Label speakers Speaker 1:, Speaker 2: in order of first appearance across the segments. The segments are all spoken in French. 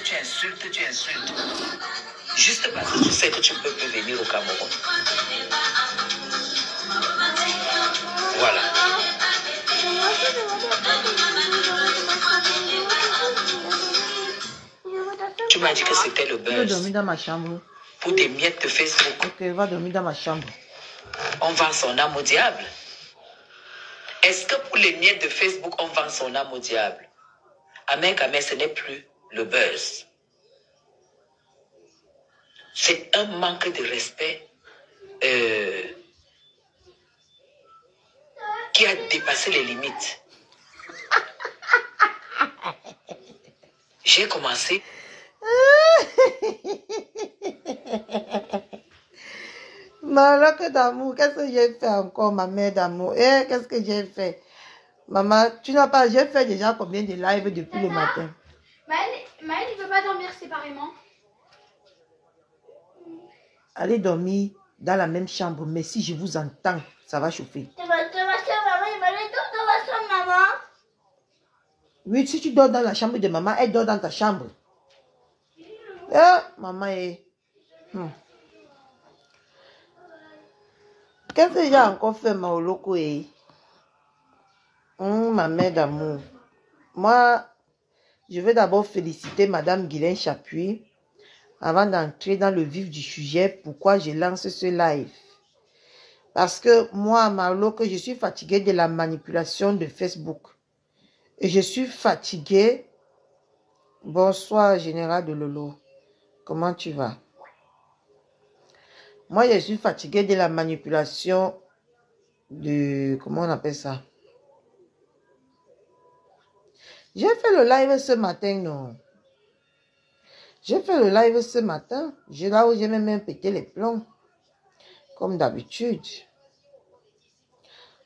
Speaker 1: tu insultes, tu insultes. Juste parce que tu sais que tu peux plus venir au Cameroun. Voilà. Tu m'as dit que c'était le buzz.
Speaker 2: Je vais dormir dans ma chambre.
Speaker 1: Pour des miettes de Facebook.
Speaker 2: Ok, va dormir dans ma chambre.
Speaker 1: On vend son âme au diable. Est-ce que pour les miettes de Facebook, on vend son âme au diable? Amen, Amen, ce n'est plus le buzz. C'est un manque de respect qui a dépassé les limites. J'ai commencé.
Speaker 2: Malheur d'amour, qu'est-ce que j'ai fait encore, ma mère d'amour? Qu'est-ce que j'ai fait? Maman, tu n'as pas... J'ai fait déjà combien de lives depuis le matin?
Speaker 3: Maël, il ne veut pas dormir séparément.
Speaker 2: Allez dormir dans la même chambre, mais si je vous entends, ça va chauffer.
Speaker 3: Maman.
Speaker 2: Oui, si tu dors dans la chambre de maman, elle dort dans ta chambre. Maman est... Qu'est-ce que j'ai encore fait, Maoloko? Ma mère d'amour. Moi, je vais d'abord féliciter Madame Guylaine Chapuis avant d'entrer dans le vif du sujet. Pourquoi je lance ce live? Parce que moi, Maoloko, je suis fatiguée de la manipulation de Facebook. Et je suis fatiguée. Bonsoir, Général de Lolo. Comment tu vas? Moi, je suis fatiguée de la manipulation de... Comment on appelle ça? J'ai fait le live ce matin, non? J'ai fait le live ce matin. Là où j'ai même pété les plombs. Comme d'habitude.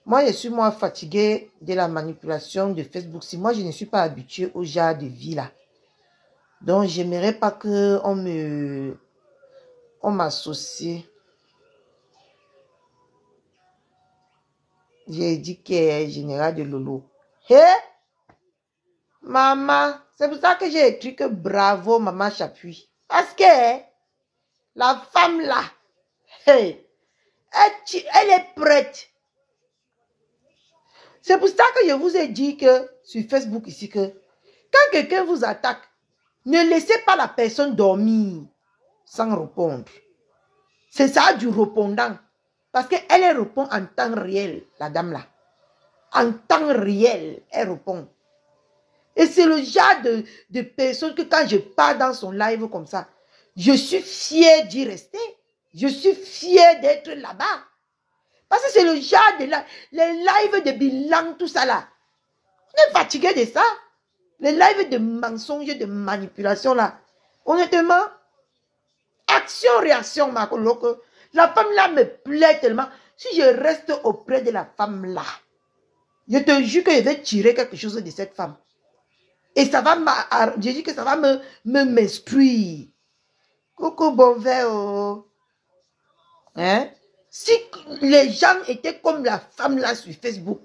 Speaker 2: Moi, je suis fatiguée de la manipulation de Facebook. Si moi, je ne suis pas habituée au genre de vie là. Donc, j'aimerais pas que on m'associe. J'ai dit qu'il est général de Lolo. Hé! Maman, c'est pour ça que j'ai écrit que bravo, maman Chapuis. Parce que la femme là, hey, elle est prête. C'est pour ça que je vous ai dit que sur Facebook ici que quand quelqu'un vous attaque, ne laissez pas la personne dormir sans répondre. C'est ça du répondant. Parce qu'elle répond en temps réel, la dame là. En temps réel, elle répond. Et c'est le genre de personne que quand je pars dans son live comme ça, je suis fière d'y rester. Je suis fière d'être là-bas. Parce que c'est le genre de les lives de bilan, tout ça là. On est fatigué de ça. Les lives de mensonges, de manipulation là. Honnêtement, action-réaction, ma coloc. La femme là me plaît tellement. Si je reste auprès de la femme là, je te jure que je vais tirer quelque chose de cette femme. Et ça va je dis que ça va m'instruire. Coucou bon verre. Hein? Si les gens étaient comme la femme là sur Facebook,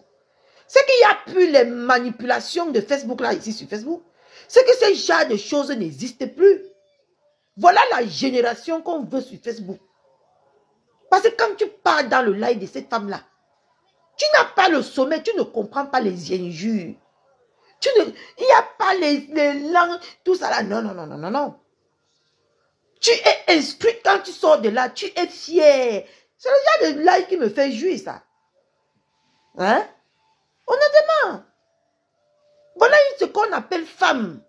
Speaker 2: c'est qu'il n'y a plus les manipulations de Facebook là ici sur Facebook. C'est que ce genre de choses n'existent plus. Voilà la génération qu'on veut sur Facebook. Parce que quand tu pars dans le live de cette femme là, tu n'as pas le sommet, tu ne comprends pas les injures. Il n'y a pas les langues, tout ça là. Non, non, non, non, non, non. Tu es inscrit quand tu sors de là, tu es fier. C'est le genre de live qui me fait jouir, ça. Hein? Honnêtement. Voilà ce qu'on appelle femme.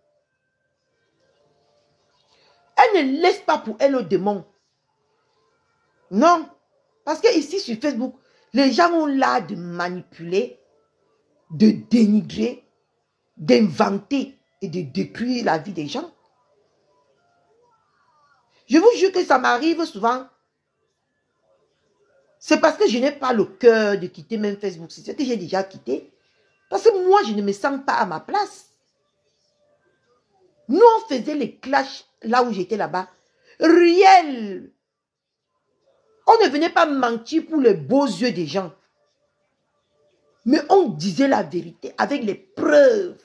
Speaker 2: Elle ne laisse pas pour elle le démon. Non. Parce que ici sur Facebook, les gens ont l'art de manipuler, de dénigrer, d'inventer et de détruire la vie des gens. Je vous jure que ça m'arrive souvent. C'est parce que je n'ai pas le cœur de quitter même Facebook. C'est ce que j'ai déjà quitté. Parce que moi, je ne me sens pas à ma place. Nous, on faisait les clashs là où j'étais là-bas. Réel. On ne venait pas mentir pour les beaux yeux des gens. Mais on disait la vérité avec les preuves.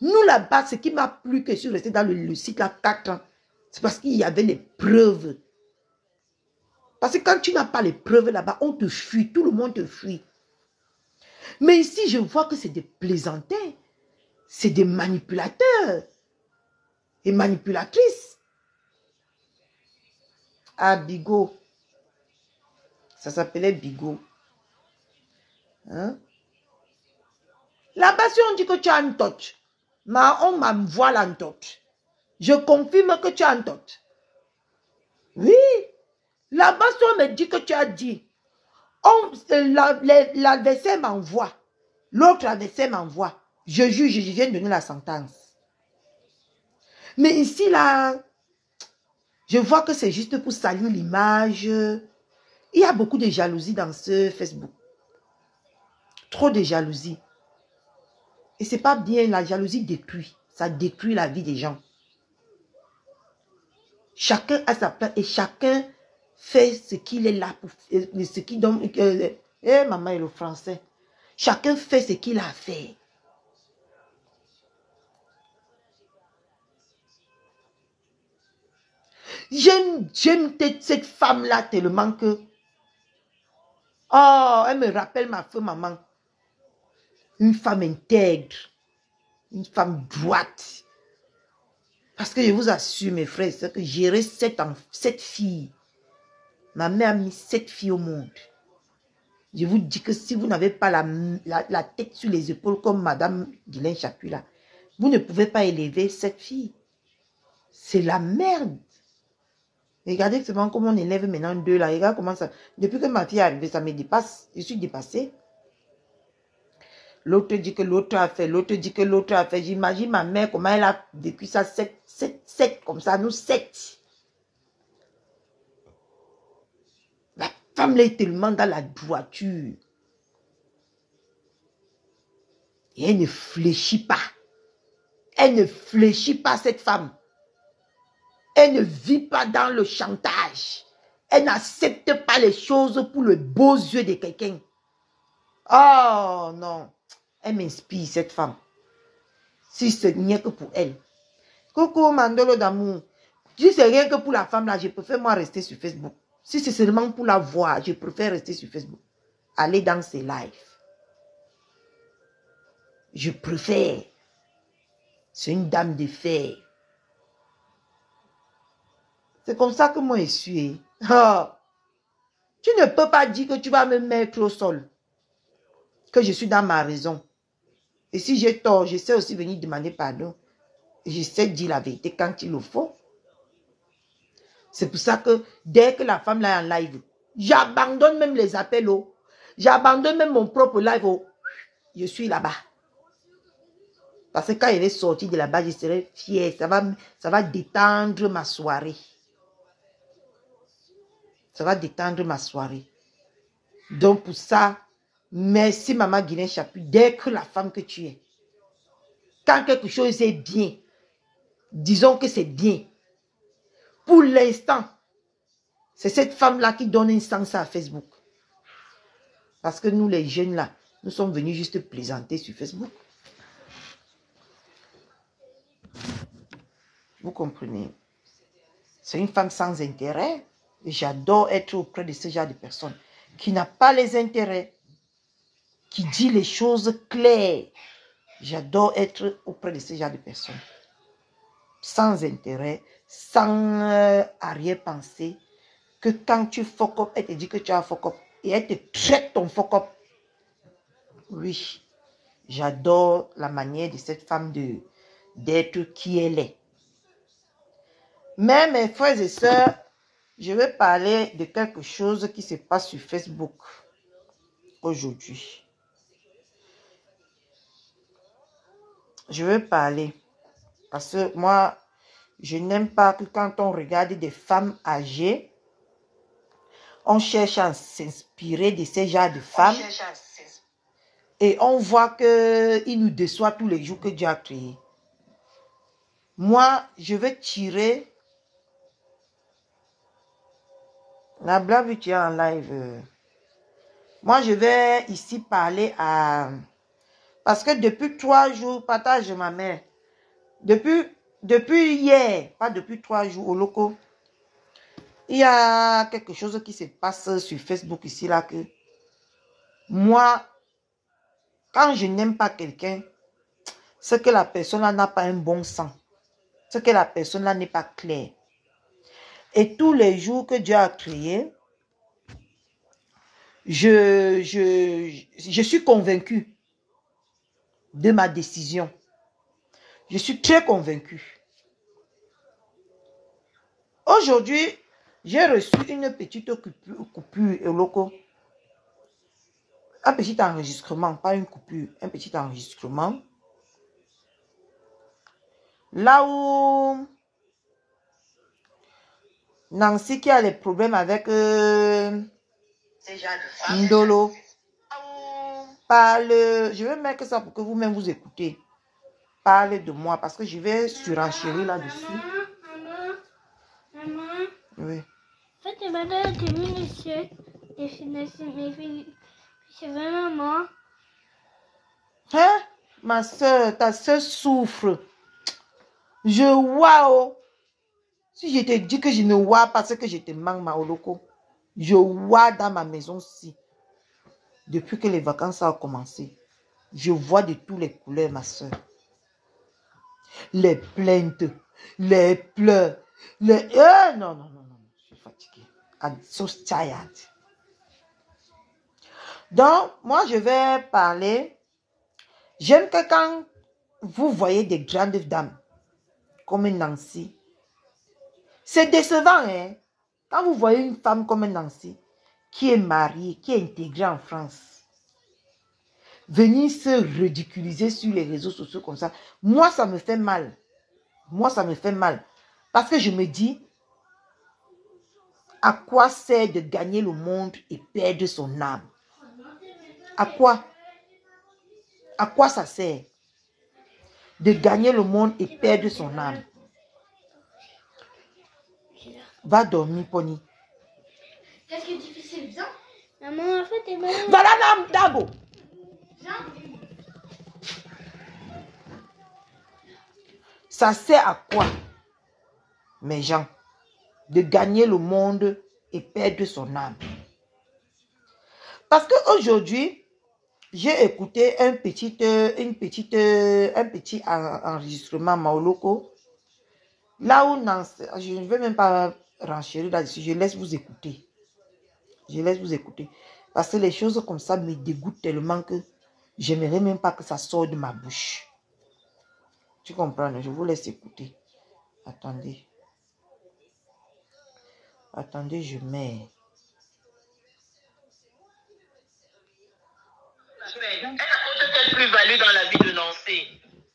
Speaker 2: Nous, là-bas, ce qui m'a plu que je suis restée dans le site là 4 ans, c'est parce qu'il y avait les preuves. Parce que quand tu n'as pas les preuves là-bas, on te fuit, tout le monde te fuit. Mais ici, je vois que c'est des plaisantins, c'est des manipulateurs et manipulatrices. Ah, Bigot. Ça s'appelait Bigot. Hein? Là-bas, si on dit que tu as un touch, on m'envoie l'antote. Je confirme que tu as un touch. Oui. Là-bas, si on me dit que tu as dit, l'adversaire m'envoie, l'autre adversaire m'envoie, je juge, je viens de donner la sentence. Mais ici, là, je vois que c'est juste pour salir l'image. Il y a beaucoup de jalousie dans ce Facebook. Trop de jalousie. Et c'est pas bien, la jalousie détruit. Ça détruit la vie des gens. Chacun a sa place et chacun fait ce qu'il est là pour ce qu'il donne. Maman et le français. Chacun fait ce qu'il a à faire. J'aime cette femme-là tellement que... Oh, elle me rappelle ma femme maman. Une femme intègre. Une femme droite. Parce que je vous assure, mes frères, c'est que gérer 7 filles. Ma mère a mis 7 filles au monde. Je vous dis que si vous n'avez pas la tête sur les épaules comme Madame Guylaine Chaput là, vous ne pouvez pas élever 7 filles. C'est la merde. Regardez seulement comment on élève maintenant 2 là. Regarde comment ça... Depuis que ma fille est arrivée, ça me dépasse. Je suis dépassée. L'autre dit que l'autre a fait. L'autre dit que l'autre a fait. J'imagine ma mère, comment elle a vécu ça. 7 comme ça. Nous 7. La femme là est tellement dans la droiture. Et elle ne fléchit pas. Elle ne fléchit pas, cette femme. Elle ne vit pas dans le chantage. Elle n'accepte pas les choses pour le beau yeux de quelqu'un. Oh non. Elle m'inspire, cette femme. Si ce n'est que pour elle. Coucou, Mandolo d'amour. Si c'est rien que pour la femme là, je préfère moi rester sur Facebook. Si c'est seulement pour la voir, je préfère rester sur Facebook. Aller dans ses lives. Je préfère. C'est une dame de fer. C'est comme ça que moi je suis. Oh. Tu ne peux pas dire que tu vas me mettre au sol. Que je suis dans ma raison. Et si j'ai tort, je sais aussi venir demander pardon. Et je sais dire la vérité quand il le faut. C'est pour ça que dès que la femme là est en live, j'abandonne même les appels. J'abandonne même mon propre live. Je suis là-bas. Parce que quand elle est sortie de là-bas, je serai fière. Ça va détendre ma soirée. Ça va détendre ma soirée. Donc pour ça, merci Maman Guylaine Chaput. Dès que la femme que tu es, quand quelque chose est bien, disons que c'est bien. Pour l'instant, c'est cette femme-là qui donne un sens à Facebook. Parce que nous les jeunes là, nous sommes venus juste plaisanter sur Facebook. Vous comprenez? C'est une femme sans intérêt. J'adore être auprès de ce genre de personnes qui n'a pas les intérêts, qui dit les choses claires. J'adore être auprès de ce genre de personnes. Sans intérêt, sans arrière-pensée, que quand tu fuck up, elle te dit que tu as fuck up et elle te traite ton fuck up. Oui, j'adore la manière de cette femme d'être qui elle est. Mais mes frères et sœurs, je vais parler de quelque chose qui se passe sur Facebook aujourd'hui. Je vais parler parce que moi, je n'aime pas que quand on regarde des femmes âgées, on cherche à s'inspirer de ces genres de femmes et on voit qu'ils nous déçoivent tous les jours que Dieu a créé. Moi, je vais tirer... La blague, tu es en live. Moi, je vais ici parler à... Parce que depuis 3 jours, partage ma mère. Depuis hier, pas depuis 3 jours au loco, il y a quelque chose qui se passe sur Facebook ici, là, que moi, quand je n'aime pas quelqu'un, c'est que la personne là n'a pas un bon sens. C'est que la personne là n'est pas claire. Et tous les jours que Dieu a créé, je suis convaincue de ma décision. Je suis très convaincue. Aujourd'hui, j'ai reçu une petite coupure au loco. Un petit enregistrement, pas une coupure, un petit enregistrement. Là où Nancy qui a les problèmes avec Ndolo parle, je vais mettre ça pour que vous-même vous écoutez. Parle de moi parce que je vais surenchérir là-dessus.
Speaker 3: Maman.
Speaker 2: Oui.
Speaker 3: En fait, tu m'as donné tes minutieux. C'est vraiment maman.
Speaker 2: Hein? Ma soeur, ta soeur souffre. Je vois, oh. Si je te dis que je ne vois pas ce que je te manque, ma loco, je vois dans ma maison-ci. Depuis que les vacances ont commencé, je vois de toutes les couleurs, ma soeur. Les plaintes, les pleurs, les... non, je suis fatiguée. I'm so tired. Donc, moi, je vais parler. J'aime que quand vous voyez des grandes dames, comme Nancy, c'est décevant, hein? Quand vous voyez une femme comme Nancy, qui est mariée, qui est intégrée en France, venir se ridiculiser sur les réseaux sociaux comme ça, moi, ça me fait mal. Moi, ça me fait mal. Parce que je me dis, à quoi sert de gagner le monde et perdre son âme? À quoi? À quoi ça sert de gagner le monde et perdre son âme? Va dormir, Pony.
Speaker 3: Qu'est-ce qui est difficile, viens. Maman, en fait, t'es malade.
Speaker 2: Va là, Dago.
Speaker 3: Viens.
Speaker 2: Ça sert à quoi, mes gens, de gagner le monde et perdre son âme? Parce qu'aujourd'hui, j'ai écouté un petit enregistrement Maoloko. Là où Nancy, je ne vais même pas renchérir là-dessus, je laisse vous écouter. Je laisse vous écouter. Parce que les choses comme ça me dégoûtent tellement que je n'aimerais même pas que ça sorte de ma bouche. Tu comprends? Je vous laisse écouter. Attendez. Attendez, je mets.
Speaker 1: Elle apporte quelle plus-value dans la vie de Nancy?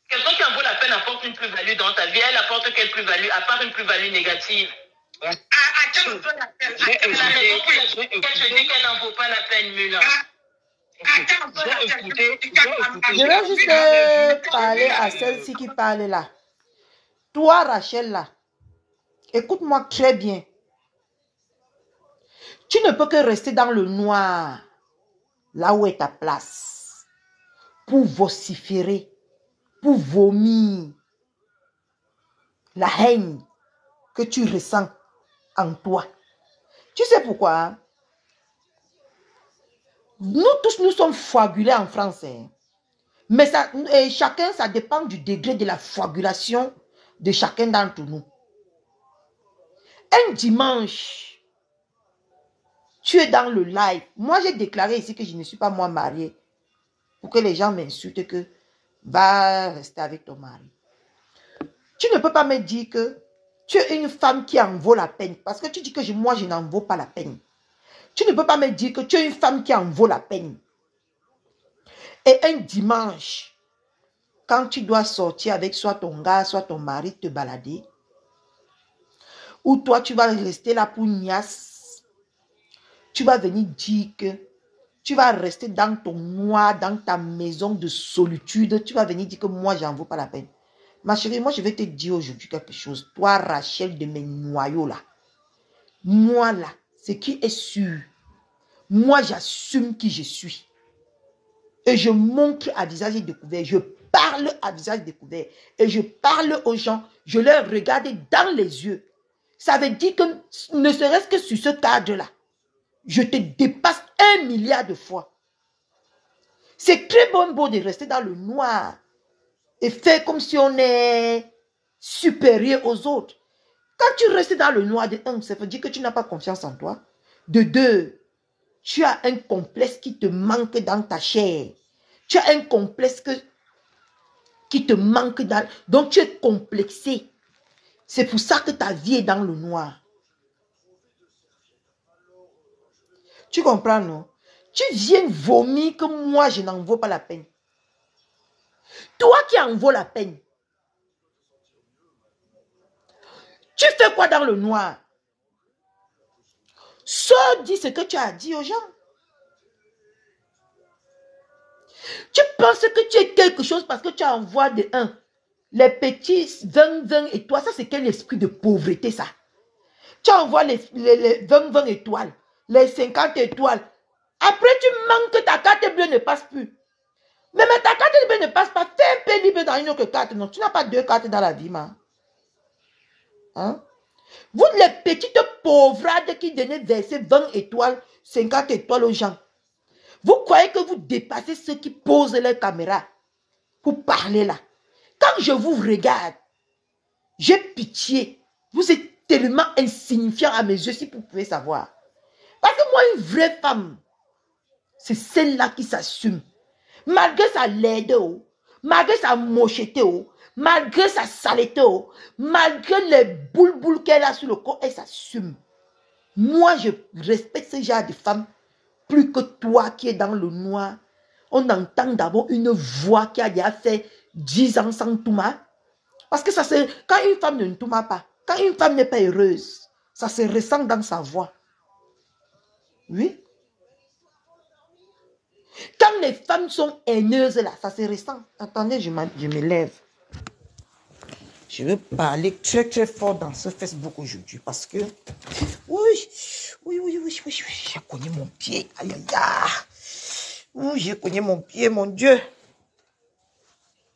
Speaker 1: Quelqu'un qui en vaut la peine apporte une plus-value dans ta vie. Elle apporte quelle plus-value, à part une plus-value négative? Je dis qu'elle n'en vaut pas la peine, Mula.
Speaker 2: Je vais juste parler à celle-ci qui parle là. Toi, Rachel, là, écoute-moi très bien. Tu ne peux que rester dans le noir, là où est ta place, pour vociférer, pour vomir la haine que tu ressens en toi. Tu sais pourquoi? Hein? Nous tous, nous sommes foigulés en France. Hein? Mais ça, chacun, ça dépend du degré de la foigulation de chacun d'entre nous. Un dimanche, tu es dans le live. Moi, j'ai déclaré ici que je ne suis pas moi mariée. Pour que les gens m'insultent que va rester avec ton mari. Tu ne peux pas me dire que tu es une femme qui en vaut la peine. Parce que tu dis que moi, je n'en vaux pas la peine. Tu ne peux pas me dire que tu es une femme qui en vaut la peine. Et un dimanche, quand tu dois sortir avec soit ton gars, soit ton mari te balader, ou toi, tu vas rester là pour niasse, tu vas venir dire que tu vas rester dans ton noir, dans ta maison de solitude, tu vas venir dire que moi, j'en vaux pas la peine. Ma chérie, moi, je vais te dire aujourd'hui quelque chose. Toi, Rachel, de mes noyaux là, moi là, ce qui est sûr, moi, j'assume qui je suis. Et je montre à visage découvert, je parle à visage découvert et je parle aux gens, je leur regarde dans les yeux. Ça veut dire que ne serait-ce que sur ce cadre-là, je te dépasse 1 milliard de fois. C'est très beau de rester dans le noir et faire comme si on est supérieur aux autres. Quand tu restes dans le noir, de un, ça veut dire que tu n'as pas confiance en toi. De deux, tu as un complexe qui te manque dans ta chair. Tu as un complexe qui te manque dans... Donc tu es complexé. C'est pour ça que ta vie est dans le noir. Tu comprends, non? Tu viens vomir que moi, je n'en vaux pas la peine. Toi qui en vaut la peine. Tu fais quoi dans le noir? Sors, dis ce que tu as dit aux gens. Tu penses que tu es quelque chose parce que tu envoies de un. Les petits 20 et toi, ça c'est quel esprit de pauvreté ça? Tu envoies les 20 étoiles, les 50 étoiles. Après tu manques que ta carte bleue ne passe plus. Mais ta carte bleue ne passe pas. Fais un peu libre dans une autre carte. Non, tu n'as pas 2 cartes dans la vie, man. Hein? Vous les petites pauvrades qui donnaient verser 20 étoiles, 50 étoiles aux gens. Vous croyez que vous dépassez ceux qui posent leurs caméras pour parler là. Quand je vous regarde, j'ai pitié. Vous êtes tellement insignifiant à mes yeux, si vous pouvez savoir. Parce que moi, une vraie femme, c'est celle-là qui s'assume. Malgré sa laideur, malgré sa mocheté, malgré sa saleté, malgré les boules qu'elle a sur le corps, elle s'assume. Moi, je respecte ce genre de femme plus que toi qui es dans le noir. On entend d'abord une voix qui a déjà fait 10 ans sans touma. Parce que ça se... Quand une femme ne touma pas, quand une femme n'est pas heureuse, ça se ressent dans sa voix. Oui. Quand les femmes sont haineuses là, ça se ressent. Attendez, je me lève. Je vais parler très très fort dans ce Facebook aujourd'hui parce que... Oui, j'ai cogné mon pied. Aïe, aïe, aïe. Oui, j'ai cogné mon pied, mon Dieu.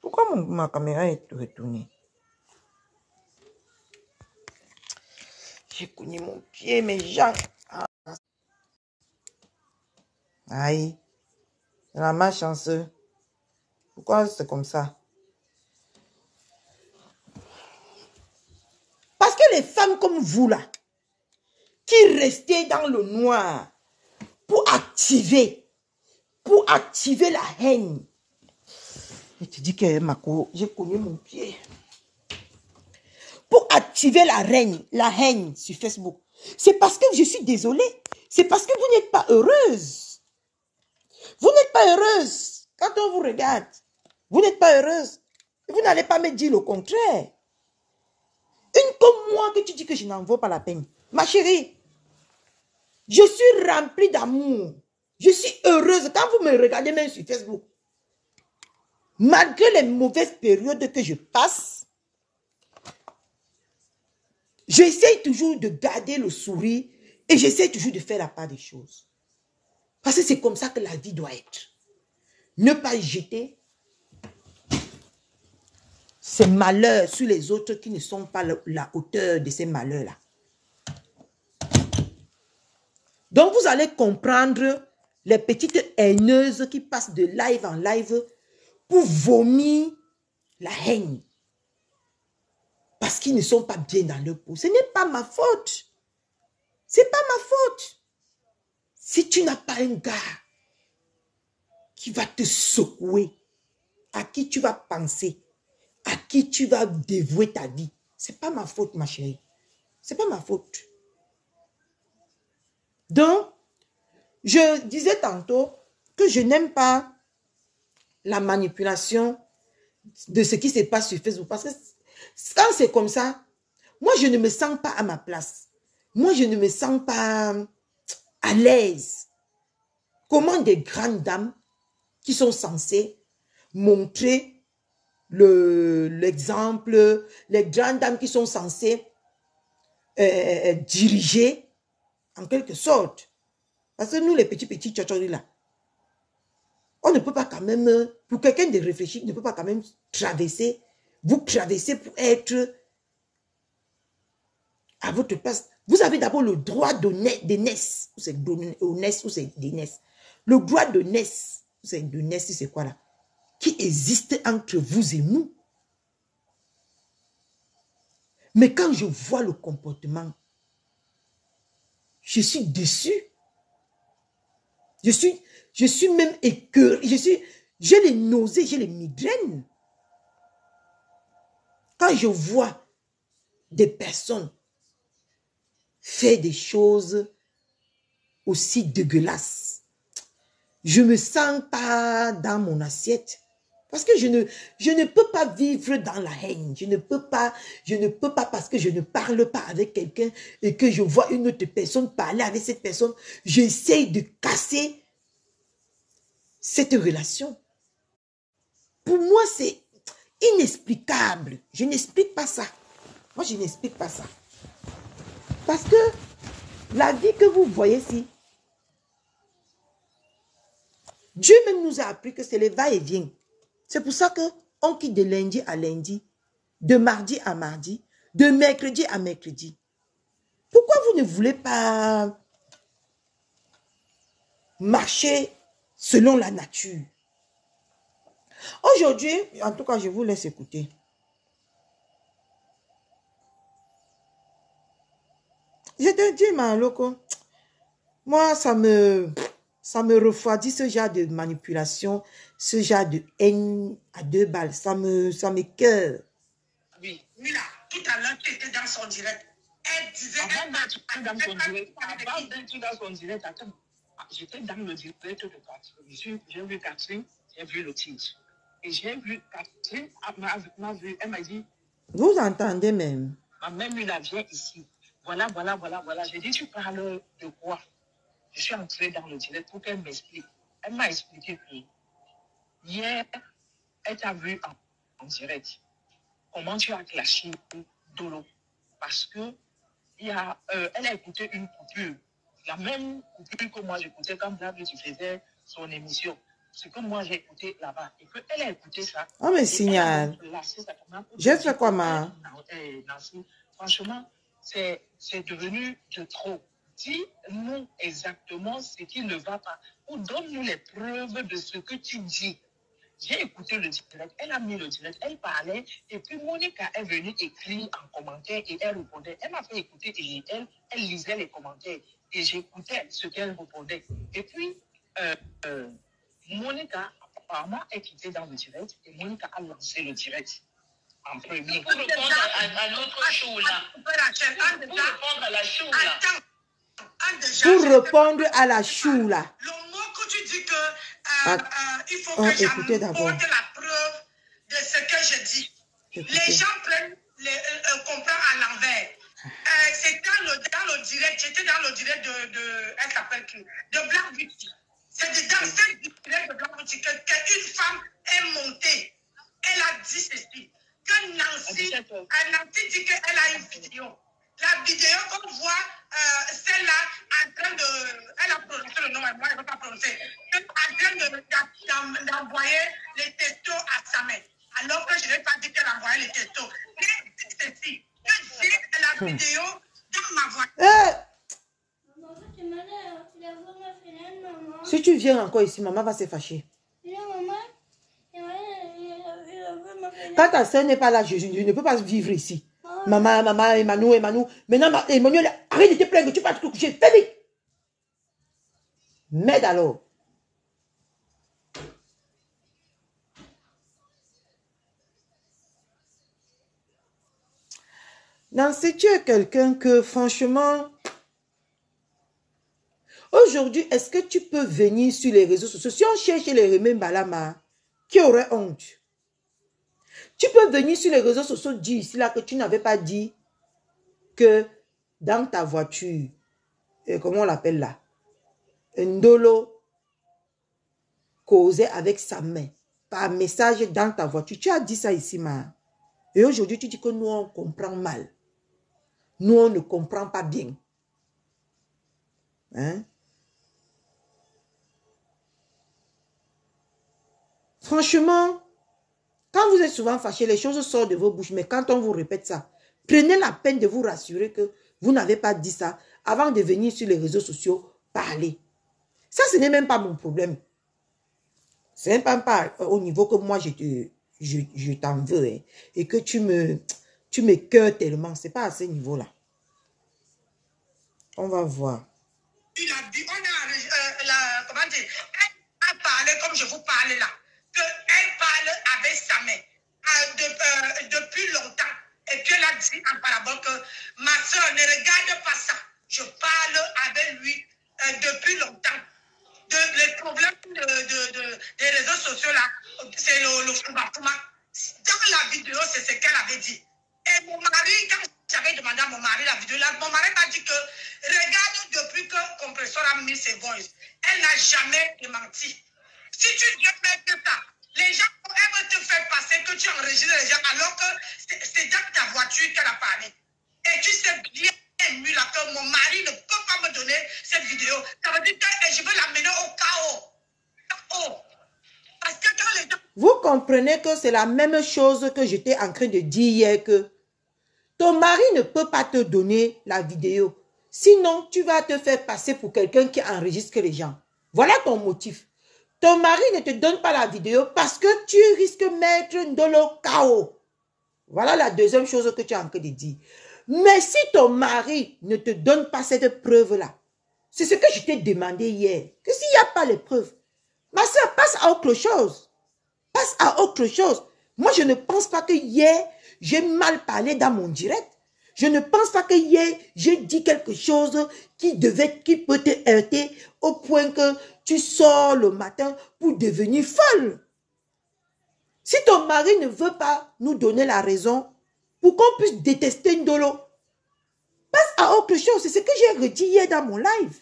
Speaker 2: Pourquoi ma caméra est retournée? J'ai cogné mon pied, mes jambes. Aïe. C'est la malchanceux. Pourquoi c'est comme ça? Parce que les femmes comme vous là, qui restez dans le noir pour activer la haine. Je te dis que Mako, j'ai cogné mon pied. Pour activer la haine sur Facebook. C'est parce que je suis désolée. C'est parce que vous n'êtes pas heureuse. Vous n'êtes pas heureuse. Quand on vous regarde, vous n'êtes pas heureuse. Vous n'allez pas me dire le contraire. Une comme moi que tu dis que je n'en vaux pas la peine. Ma chérie, je suis remplie d'amour. Je suis heureuse. Quand vous me regardez même sur Facebook, malgré les mauvaises périodes que je passe, j'essaie toujours de garder le sourire et j'essaie toujours de faire la part des choses. Parce que c'est comme ça que la vie doit être. Ne pas jeter ces malheurs sur les autres qui ne sont pas la hauteur de ces malheurs-là. Donc, vous allez comprendre les petites haineuses qui passent de live en live pour vomir la haine. Parce qu'ils ne sont pas bien dans leur peau. Ce n'est pas ma faute. Ce n'est pas ma faute. Si tu n'as pas un gars qui va te secouer, à qui tu vas penser, à qui tu vas dévouer ta vie, ce n'est pas ma faute, ma chérie. Ce n'est pas ma faute. Donc, je disais tantôt que je n'aime pas la manipulation de ce qui se passe sur Facebook. Parce que quand c'est comme ça, moi, je ne me sens pas à ma place. Moi, je ne me sens pas à l'aise. Comment des grandes dames qui sont censées montrer l'exemple, les grandes dames qui sont censées diriger en quelque sorte. Parce que nous, les petits tchotsori là, On ne peut pas quand même, pour quelqu'un de réfléchir, ne peut pas quand même traverser, vous traverser pour être à votre place. Vous avez d'abord le droit de naissance, ou c'est honnête, ou c'est d'aînesse. Le droit de naissance, c'est de naissance, c'est quoi là? Qui existe entre vous et nous. Mais quand je vois le comportement, je suis déçu. Je suis même écœuré. J'ai les nausées, j'ai les migraines. Quand je vois des personnes faire des choses aussi dégueulasses, je me sens pas dans mon assiette. Parce que je ne peux pas vivre dans la haine. Je ne peux pas parce que je ne parle pas avec quelqu'un et que je vois une autre personne parler avec cette personne, j'essaye de casser cette relation. Pour moi, c'est inexplicable. Je n'explique pas ça. Moi, je n'explique pas ça. Parce que la vie que vous voyez ici, Dieu même nous a appris que c'est le va-et-vient. C'est pour ça qu'on quitte de lundi à lundi, de mardi à mardi, de mercredi à mercredi. Pourquoi vous ne voulez pas marcher selon la nature? Aujourd'hui, en tout cas, je vous laisse écouter. Je te dis, ma loco, moi, ça me refroidit ce genre de manipulation, ce genre de haine à deux balles. Ça m'écoeure.
Speaker 1: Oui. Mila, tout à l'heure, tu étais dans son direct. Elle disait... Avant d'être dans son direct, attends. J'étais dans le direct de Catherine. J'ai vu Catherine, j'ai vu le titre. Et j'ai vu Catherine, elle m'a dit...
Speaker 2: Vous entendez même.
Speaker 1: Ma mère Mila vient ici. Voilà. J'ai dit, tu parles de quoi? Je suis entrée dans le direct pour qu'elle m'explique. Elle m'a expliqué que hier, elle t'a vu en direct. Comment tu as clashé Dolo? Parce que elle a écouté une coupure. La même coupure que moi j'écoutais quand Blablabla tu faisais son émission. C'est que moi j'ai écouté là-bas. Et qu'elle a écouté ça.
Speaker 2: On me signale. J'ai fait quoi, ma?
Speaker 1: Nancy, franchement, c'est devenu de trop. Dis-nous exactement ce qui ne va pas. Ou donne-nous les preuves de ce que tu dis. J'ai écouté le direct, elle a mis le direct, elle parlait, et puis Monica est venue écrire en commentaire et elle répondait. Elle m'a fait écouter et elle lisait les commentaires et j'écoutais ce qu'elle répondait. Et puis, Monica, apparemment, est quittée dans le direct et Monica a lancé le direct en premier. Pour répondre à notre show là. Pour répondre à la show là.
Speaker 2: Pour répondre à la chou là.
Speaker 1: Le mot que tu dis que il faut que j'apporte la preuve de ce que je dis. Écoutez. Les gens comprennent à l'envers. C'est dans le direct, j'étais dans le direct elle s'appelle qui? De Black Beauty. C'est dans cette direct de Black Beauty qu'une femme est montée. Elle a dit ceci. Que Nancy dit qu'elle a une vidéo. La vidéo qu'on voit, celle-là, en train de... Elle a prononcé le nom, moi, je ne veux pas prononcer. Elle est en train d'envoyer les textos à sa mère. Alors que je n'ai pas dit qu'elle envoyait les textos. Mais c'est ceci. Que j'ai la vidéo dans ma voiture.
Speaker 2: Si tu viens encore ici, maman va se fâcher. Quand ta soeur n'est pas là, je ne peux pas vivre ici. Maman, Emmanuel. Maintenant, Emmanuel, arrête de te plaindre, tu vas te coucher. Fais vite. M'aide alors. Nancy, tu es quelqu'un que, franchement, aujourd'hui, est-ce que tu peux venir sur les réseaux sociaux? Si on cherche les Remen Balama, qui aurait honte? Tu peux venir sur les réseaux sociaux dire ici là que tu n'avais pas dit que dans ta voiture, comment on l'appelle là, Ndolo causait avec sa main par message dans ta voiture. Tu as dit ça ici, ma. Et aujourd'hui, tu dis que nous, on comprend mal. Nous, on ne comprend pas bien. Hein? Franchement, quand vous êtes souvent fâché, les choses sortent de vos bouches, mais quand on vous répète ça, prenez la peine de vous rassurer que vous n'avez pas dit ça avant de venir sur les réseaux sociaux parler. Ça, ce n'est même pas mon problème. Ce n'est pas au niveau que moi, je t'en veux, hein, et que tu m'écoeures tellement. Ce n'est pas à ce niveau-là. On va voir.
Speaker 1: Il a dit, comment dire, elle a parlé comme je vous parle là, qu'elle parle avec sa mère depuis longtemps. Et qu'elle a dit en parabole que ma soeur, ne regarde pas ça. Je parle avec lui depuis longtemps. Les problèmes des réseaux sociaux là, c'est le fougafouma. Dans la vidéo, c'est ce qu'elle avait dit. Et mon mari, quand j'avais demandé à mon mari la vidéo, là, mon mari m'a dit que regarde depuis que Compressor a mis ses voices. Elle n'a jamais menti. Si tu viens mettre ça, les gens veulent te faire passer que tu enregistres les gens alors que c'est dans ta voiture qu'elle a parlé. Et tu sais bien mieux là que mon mari ne peut pas me donner cette vidéo. Ça veut dire que je veux l'amener au chaos. Parce que quand les gens...
Speaker 2: Vous comprenez que c'est la même chose que j'étais en train de dire hier, que ton mari ne peut pas te donner la vidéo. Sinon, tu vas te faire passer pour quelqu'un qui enregistre les gens. Voilà ton motif. Ton mari ne te donne pas la vidéo parce que tu risques de mettre dans le chaos. Voilà la deuxième chose que tu as en train de dire. Mais si ton mari ne te donne pas cette preuve-là, c'est ce que je t'ai demandé hier, que s'il n'y a pas les preuves, ma soeur, passe à autre chose. Passe à autre chose. Moi, je ne pense pas que hier, j'ai mal parlé dans mon direct. Je ne pense pas que hier, j'ai dit quelque chose qui peut te heurter au point que tu sors le matin pour devenir folle. Si ton mari ne veut pas nous donner la raison pour qu'on puisse détester Ndolo, passe à autre chose. C'est ce que j'ai redit hier dans mon live.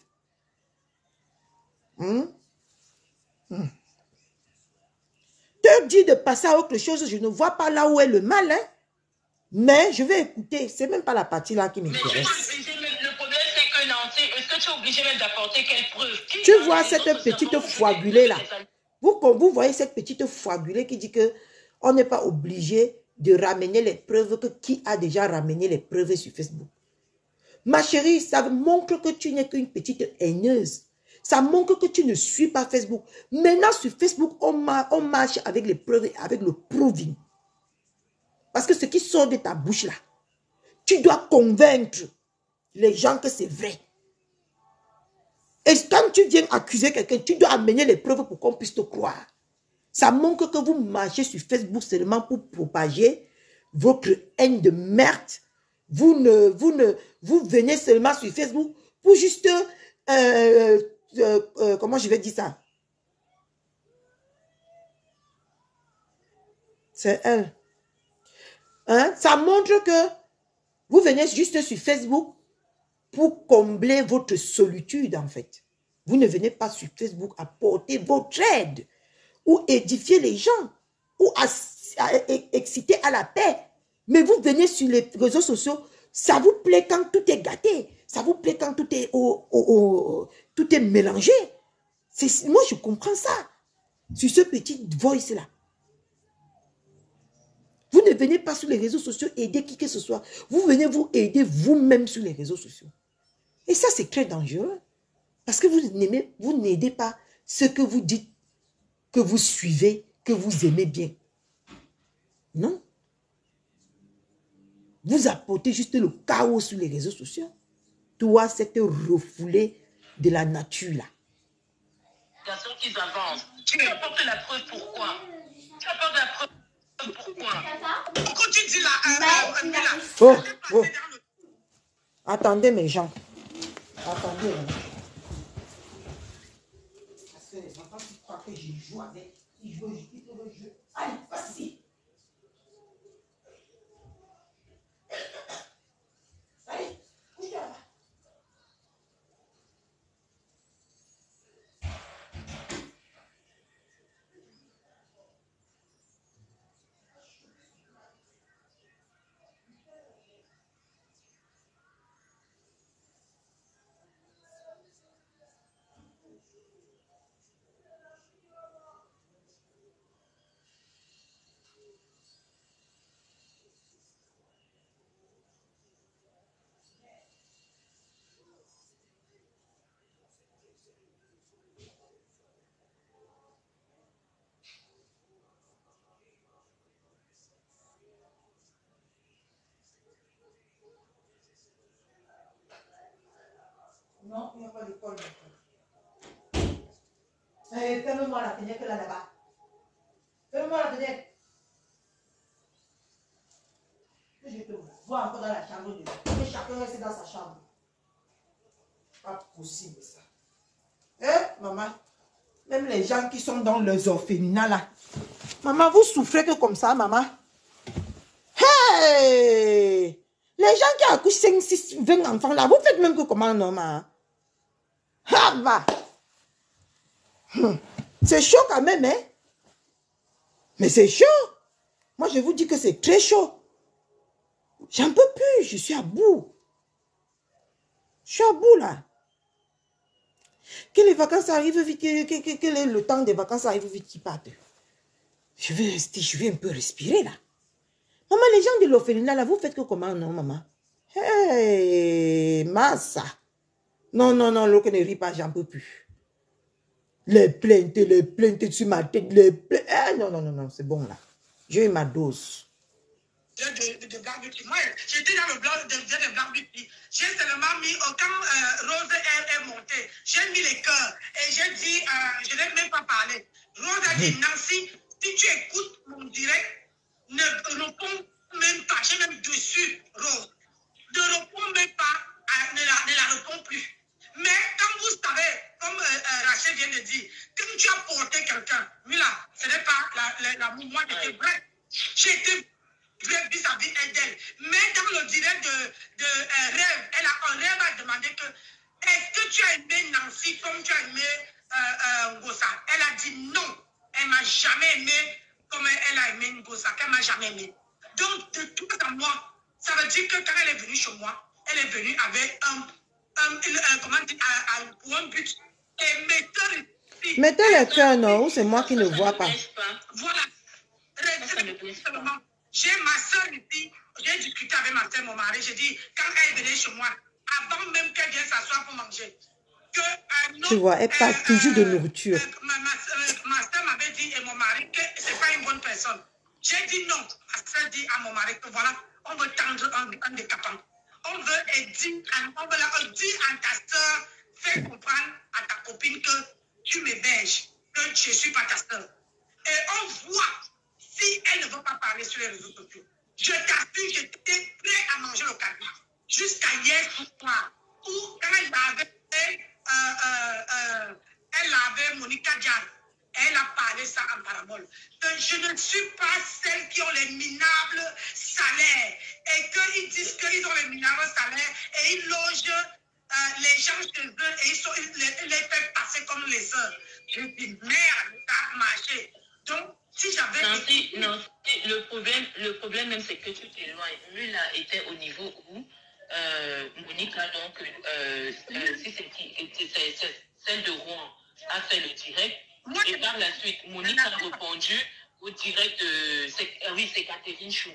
Speaker 2: Te dire de passer à autre chose, je ne vois pas là où est le mal, hein? Mais je vais écouter. C'est même pas la partie là qui m'intéresse.
Speaker 1: Le problème, c'est que Nancy, est-ce que tu es obligé même d'apporter quelle preuve?
Speaker 2: Tu vois cette petite foigulée là. Vous voyez cette petite foigulée qui dit que on n'est pas obligé de ramener les preuves, que qui a déjà ramené les preuves sur Facebook. Ma chérie, ça montre que tu n'es qu'une petite haineuse. Ça montre que tu ne suis pas Facebook. Maintenant, sur Facebook, on marche avec les preuves, avec le proving. Parce que ce qui sort de ta bouche là, tu dois convaincre les gens que c'est vrai. Et quand tu viens accuser quelqu'un, tu dois amener les preuves pour qu'on puisse te croire. Ça montre que vous marchez sur Facebook seulement pour propager votre haine de merde. Vous venez seulement sur Facebook pour juste, comment je vais dire ça? C'est elle. Hein? Ça montre que vous venez juste sur Facebook pour combler votre solitude, en fait. Vous ne venez pas sur Facebook apporter votre aide ou édifier les gens ou exciter à la paix. Mais vous venez sur les réseaux sociaux, ça vous plaît quand tout est gâté. Ça vous plaît quand tout est, tout est mélangé. Moi, je comprends ça. Sur ce petit voice-là. Vous ne venez pas sur les réseaux sociaux aider qui que ce soit. Vous venez vous aider vous-même sur les réseaux sociaux. Et ça, c'est très dangereux. Parce que vous n'aidez pas ce que vous dites, que vous suivez, que vous aimez bien. Non. Vous apportez juste le chaos sur les réseaux sociaux. Toi, cette refoulée de la nature là.
Speaker 1: Qu'ils avancent. Tu apportes la preuve pourquoi? Tu apportes la preuve pourquoi? Pourquoi tu dis là?
Speaker 2: Oh. Attendez mes gens. Attendez. Parce que les enfants qui croient que je joue avec, ils jouent le jeu. Allez, vas-y. Allez, couche-toi là-bas. Non, il n'y a pas d'école. Ferme-moi la fenêtre là-bas. Ferme-moi la fenêtre. Je te vois encore dans la chambre de que chacun reste dans sa chambre. Pas possible ça. Maman, même les gens qui sont dans les orphelinats là. Maman, vous souffrez que comme ça, maman. Hey! Les gens qui accouchent 5, 6, 20 enfants là, vous faites même que comment un homme, hein? Ah bah! C'est chaud quand même, hein? Mais c'est chaud. Moi, je vous dis que c'est très chaud. J'en peux plus, je suis à bout. Je suis à bout là. Que les vacances arrivent vite, que le temps des vacances arrive vite qui parte. Je vais rester, je vais un peu respirer là. Maman, les gens de l'orphelinat là, vous faites que comment, non, maman? Hey, massa. Non, non, non, l'autre ne rit pas, j'en peux plus. Les plaintes sur ma tête, les plaintes. Non, non, non, non, c'est bon là. J'ai eu ma dose.
Speaker 1: De Black Beauty. Moi, j'étais dans le blog de Black Beauty. J'ai seulement mis, quand Rose est montée, j'ai mis les cœurs et j'ai dit, je n'ai même pas parlé. Rose a dit, Nancy, si tu écoutes mon direct, ne réponds même pas. J'ai même dessus, Rose. Ne réponds même pas, ne la réponds plus. Mais comme vous savez, comme Rachel vient de dire, quand tu as porté quelqu'un, Mila, ce n'est pas la mouvement qui était vrai. J'étais vis-à-vis d'elle. Mais dans le direct de Rêve, Rêve a demandé que est-ce que tu as aimé Nancy comme tu as aimé Ngossa? Elle a dit non. Elle ne m'a jamais aimé comme elle a aimé Ngossa. Elle ne m'a jamais aimé. Donc, de tout à moi, ça veut dire que quand elle est venue chez moi, elle est venue avec pour un but. Et mes soeurs ici.
Speaker 2: Mettez le cœur, non, ou c'est moi qui ne vois pas.
Speaker 1: Voilà. J'ai ma soeur ici, j'ai discuté avec ma soeur, mon mari, j'ai dit, quand elle venait chez moi, avant même qu'elle vienne s'asseoir pour manger, que
Speaker 2: tu vois, elle parle toujours de nourriture.
Speaker 1: Ma soeur m'avait dit, et mon mari, que ce n'est pas une bonne personne. J'ai dit non. Ma soeur dit à mon mari que voilà, on veut tendre un décapant. On veut dire à ta soeur, fais comprendre à ta copine que tu m'héberges, que je ne suis pas ta soeur. Et on voit si elle ne veut pas parler sur les réseaux sociaux. Je t'assure, j'étais prêt à manger le cadeau. Jusqu'à hier soir, où quand elle avait Monica Diane, elle a parlé ça en parabole. Que je ne suis pas celle qui ont les minables salaires. Et qu'ils disent qu'ils ont les minables salaires et ils logent les gens chez eux et ils les font passer comme les sœurs. Je dis merde, ça a marché. Donc, si j'avais...
Speaker 4: Non, le problème même, c'est que tu t'éloignes. Mula était au niveau où Monica, donc, si c'est celle de Rouen, a fait le direct. Et par la suite, Monica a répondu au direct de... oui, c'est Catherine Chou.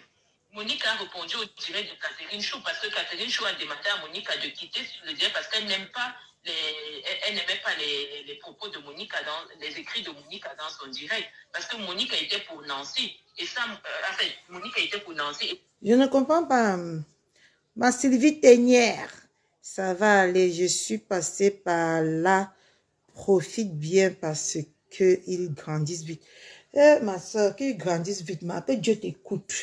Speaker 4: Monique a répondu au direct de Catherine Chou parce que Catherine Chou a demandé à Monique de quitter sur le direct parce qu'elle n'aime pas les propos de Monique, les écrits de Monique dans son direct. Parce que Monique était pour Nancy. Et ça, en fait, Monique était pour Nancy.
Speaker 2: Je ne comprends pas. Ma Sylvie Ténière, ça va aller. Je suis passée par là. Profite bien parce qu'ils grandissent vite. Ma soeur, qu'ils grandissent vite. Mais après, Dieu t'écoute.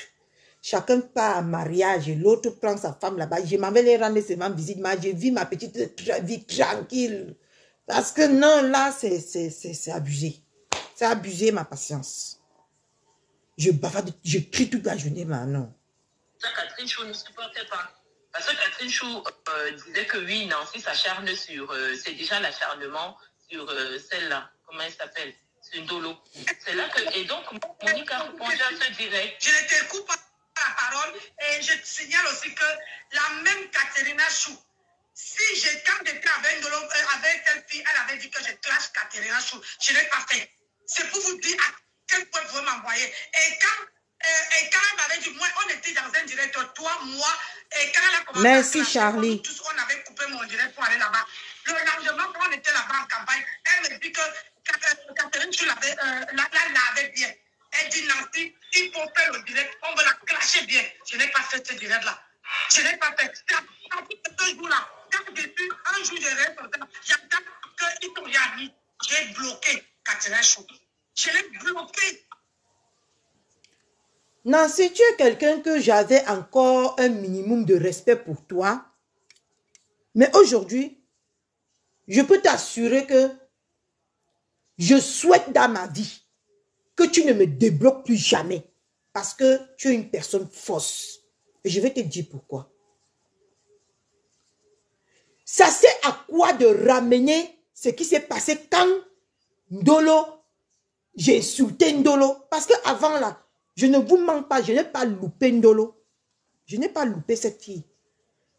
Speaker 2: Chacun part à mariage et l'autre prend sa femme là-bas. Je m'en vais les rendre seulement visite. Mais je vis ma petite vie tranquille. Parce que non, là, c'est abusé. C'est abusé ma patience. Je bavarde, je crie toute la journée, mais non.
Speaker 4: Ça, Catherine Chou ne supportait pas. Parce que Catherine Chou disait que oui, Nancy s'acharne sur... c'est déjà l'acharnement sur celle-là. Comment elle s'appelle? C'est une Dolo. C'est là que... Et donc, Monique a répondu à ce direct.
Speaker 1: Je ne t'écoute pas la parole et je te signale aussi que la même Catherine Chou, quand j'étais avec cette fille, elle avait dit que je clash Catherine Chou. Je ne l'ai pas fait. C'est pour vous dire à quel point vous m'envoyer. Et quand elle m'avait dit, moi, on était dans un direct, toi, moi, et quand elle a commencé
Speaker 2: merci,
Speaker 1: à clasher,
Speaker 2: Charlie.
Speaker 1: nous tous, on avait coupé mon direct pour aller là-bas. Le lendemain, quand on était là-bas en campagne, elle me dit que Catherine Chou l'avait bien. Elle dit, Nancy, il faut faire le direct, on veut la clasher bien. Je n'ai pas fait ce direct-là. Je n'ai pas fait. C'est à partir de ce jour-là Quand depuis un jour, j'entends qu'ils t'ont mis. J'ai bloqué Catherine Chou. Je l'ai bloqué.
Speaker 2: Nancy, tu es quelqu'un que j'avais encore un minimum de respect pour toi. Mais aujourd'hui, je peux t'assurer que je souhaite dans ma vie que tu ne me débloques plus jamais. Parce que tu es une personne fausse. Et je vais te dire pourquoi. Ça sert à quoi de ramener ce qui s'est passé quand Ndolo, j'ai insulté Ndolo. Parce qu'avant là, je ne vous mens pas, je n'ai pas loupé Ndolo. Je n'ai pas loupé cette fille.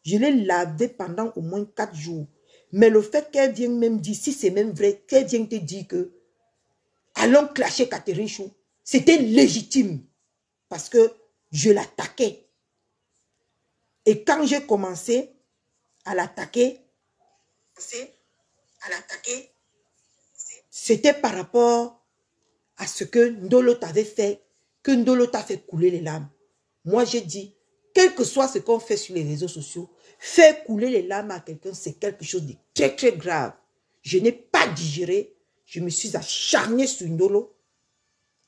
Speaker 2: Je l'ai lavée pendant au moins 4 jours. Mais le fait qu'elle vienne même dire, si c'est même vrai, qu'elle vienne te dire que allons clasher Catherine Chou, c'était légitime. Parce que je l'attaquais. Et quand j'ai commencé à l'attaquer, c'était par rapport à ce que Ndolo t'avait fait, que Ndolo t'a fait couler les larmes. Moi, j'ai dit, quel que soit ce qu'on fait sur les réseaux sociaux, faire couler les larmes à quelqu'un, c'est quelque chose de très, très grave. Je n'ai pas digéré. Je me suis acharnée sur Ndolo,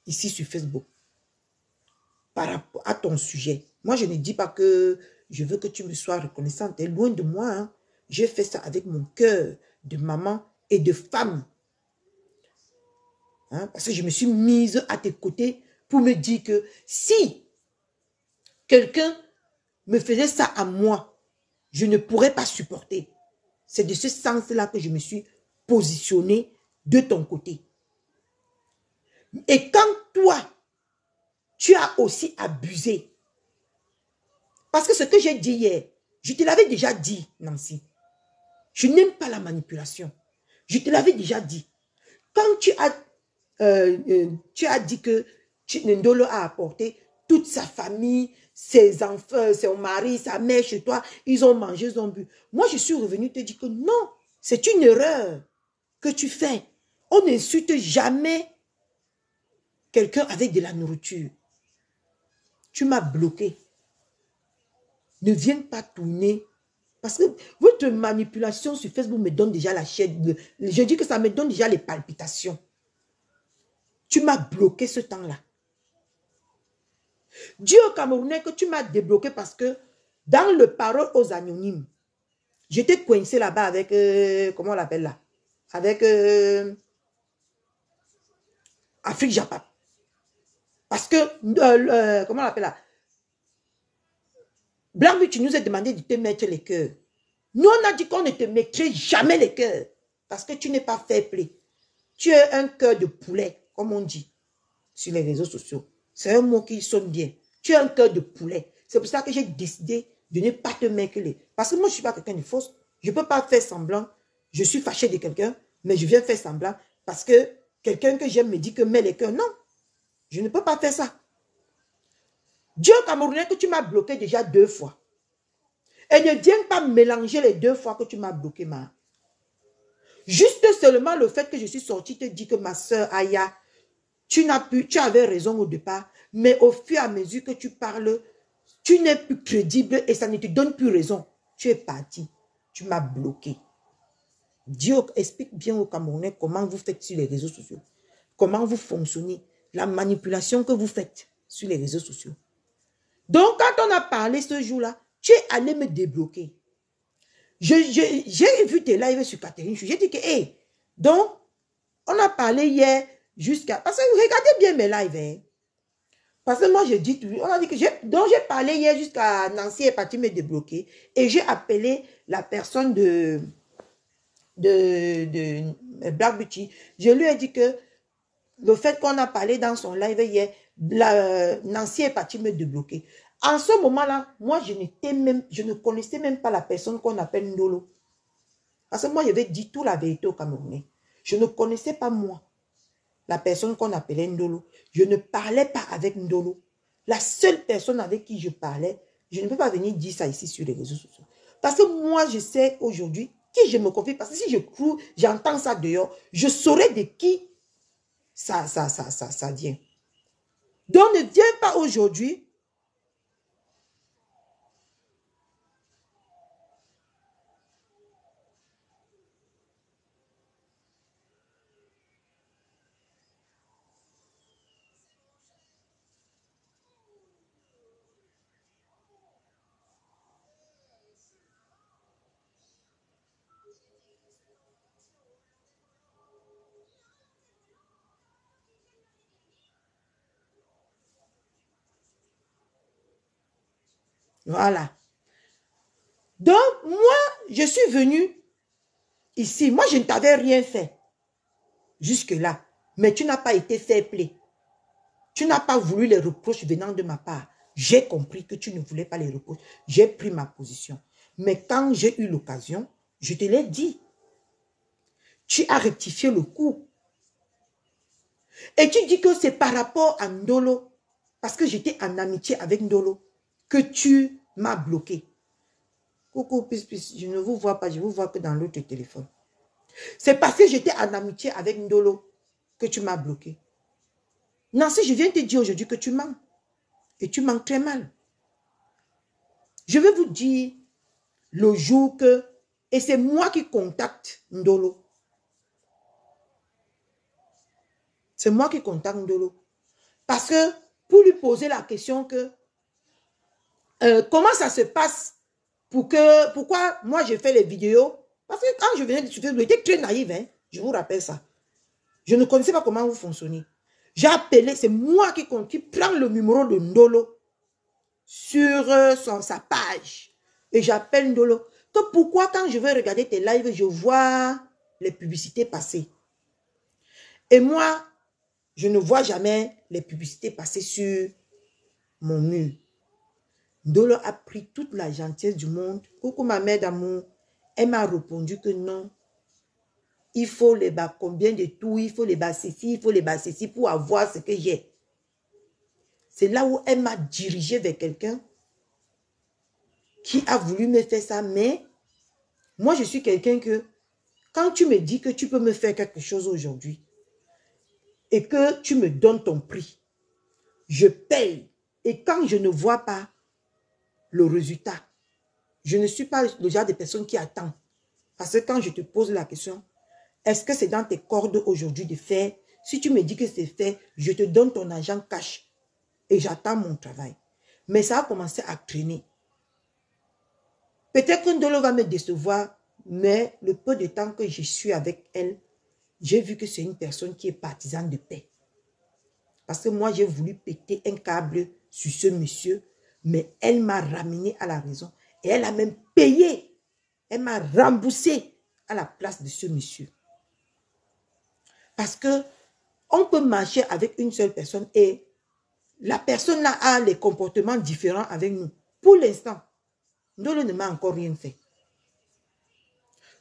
Speaker 2: ici sur Facebook, par rapport à ton sujet. Moi, je ne dis pas que je veux que tu me sois reconnaissante. Et loin de moi, hein. J'ai fait ça avec mon cœur de maman et de femme. Hein, parce que je me suis mise à tes côtés pour me dire que si quelqu'un me faisait ça à moi, je ne pourrais pas supporter. C'est de ce sens-là que je me suis positionnée de ton côté. Et quand toi, tu as aussi abusé, parce que ce que j'ai dit hier, je te l'avais déjà dit, Nancy. Je n'aime pas la manipulation. Je te l'avais déjà dit. Quand tu as dit que Ndolo a apporté toute sa famille, ses enfants, son mari, sa mère chez toi, ils ont mangé, ils ont bu. Moi, je suis revenue te dire que non, c'est une erreur que tu fais. On n'insulte jamais quelqu'un avec de la nourriture. Tu m'as bloqué. Ne viens pas tourner. Parce que votre manipulation sur Facebook me donne déjà la chaîne. Je dis que ça me donne déjà les palpitations. Tu m'as bloqué ce temps-là. Dieu au Camerounais que tu m'as débloqué parce que dans le parole aux anonymes, j'étais coincé là-bas avec, comment on l'appelle là? Avec Afrique Japap. Parce que, comment on l'appelle là? Blanc, tu nous as demandé de te mettre les cœurs. Nous, on a dit qu'on ne te mettrait jamais les cœurs. Parce que tu n'es pas fair play. Tu es un cœur de poulet, comme on dit sur les réseaux sociaux. C'est un mot qui sonne bien. Tu es un cœur de poulet. C'est pour ça que j'ai décidé de ne pas te mettre les... Parce que moi, je ne suis pas quelqu'un de fausse. Je ne peux pas faire semblant. Je suis fâché de quelqu'un, mais je viens faire semblant parce que quelqu'un que j'aime me dit que mets les cœurs. Non, je ne peux pas faire ça. Dieu Camerounais que tu m'as bloqué déjà 2 fois. Et ne viens pas mélanger les 2 fois que tu m'as bloqué, ma. Juste seulement le fait que je suis sortie te dit que ma soeur Aya, tu avais raison au départ, mais au fur et à mesure que tu parles, tu n'es plus crédible et ça ne te donne plus raison. Tu es parti. Tu m'as bloqué. Dieu explique bien aux Camerounais comment vous faites sur les réseaux sociaux. Comment vous fonctionnez. La manipulation que vous faites sur les réseaux sociaux. Donc, quand on a parlé ce jour-là, tu es allé me débloquer. J'ai vu tes lives sur Catherine Chou. J'ai dit que, hey, donc, on a parlé hier jusqu'à... Parce que regardez bien mes lives, hein. Parce que moi, je dis, on a dit que j'ai parlé hier jusqu'à Nancy est partie me débloquer. Et j'ai appelé la personne de Black Beauty. Je lui ai dit que le fait qu'on a parlé dans son live hier, Nancy est partie me débloquer. En ce moment-là, moi, je ne connaissais même pas la personne qu'on appelle Ndolo. Parce que moi, j'avais dit toute la vérité au Camerounais. Je ne connaissais pas moi la personne qu'on appelait Ndolo. Je ne parlais pas avec Ndolo. La seule personne avec qui je parlais, je ne peux pas venir dire ça ici sur les réseaux sociaux. Parce que moi, je sais aujourd'hui qui je me confie. Parce que si j'entends ça dehors, je saurais de qui ça vient. Donc, ne viens pas aujourd'hui. Voilà. Donc, moi, je suis venue ici. Moi, je ne t'avais rien fait jusque-là. Mais tu n'as pas été fair play. Tu n'as pas voulu les reproches venant de ma part. J'ai compris que tu ne voulais pas les reproches. J'ai pris ma position. Mais quand j'ai eu l'occasion, je te l'ai dit. Tu as rectifié le coup. Et tu dis que c'est par rapport à Ndolo, parce que j'étais en amitié avec Ndolo, que tu m'as bloqué. Coucou, je ne vous vois pas, je vous vois que dans l'autre téléphone. C'est parce que j'étais en amitié avec Ndolo que tu m'as bloqué. Nancy, je viens te dire aujourd'hui que tu mens. Et tu mens très mal. Je vais vous dire le jour que, et c'est moi qui contacte Ndolo. C'est moi qui contacte Ndolo. Parce que, pour lui poser la question que, comment ça se passe pourquoi moi je fais les vidéos? Parce que quand je venais de suivre, j'étais très naïve, hein, je vous rappelle ça. Je ne connaissais pas comment vous fonctionnez. J'ai appelé, c'est moi qui prend le numéro de Ndolo sur sa page. Et j'appelle Ndolo. Que pourquoi quand je vais regarder tes lives, je vois les publicités passer. Et moi, je ne vois jamais les publicités passer sur mon mur. Ndolo a pris toute la gentillesse du monde. Coucou ma mère d'amour. Elle m'a répondu que non. Il faut les bas combien de tout, il faut les bas ceci, il faut les bas ceci pour avoir ce que j'ai. C'est là où elle m'a dirigé vers quelqu'un qui a voulu me faire ça. Mais moi, je suis quelqu'un que quand tu me dis que tu peux me faire quelque chose aujourd'hui et que tu me donnes ton prix, je paye. Et quand je ne vois pas le résultat, je ne suis pas le genre de personne qui attend. Parce que quand je te pose la question, est-ce que c'est dans tes cordes aujourd'hui de faire? Si tu me dis que c'est fait, je te donne ton argent cash et j'attends mon travail. Mais ça a commencé à traîner. Peut-être que Ndolo va me décevoir, mais le peu de temps que je suis avec elle, j'ai vu que c'est une personne qui est partisane de paix. Parce que moi, j'ai voulu péter un câble sur ce monsieur, mais elle m'a ramené à la raison. Et elle a même payé. Elle m'a remboursé à la place de ce monsieur. Parce que on peut marcher avec une seule personne et la personne là a les comportements différents avec nous. Pour l'instant, Ndolo ne m'a encore rien fait.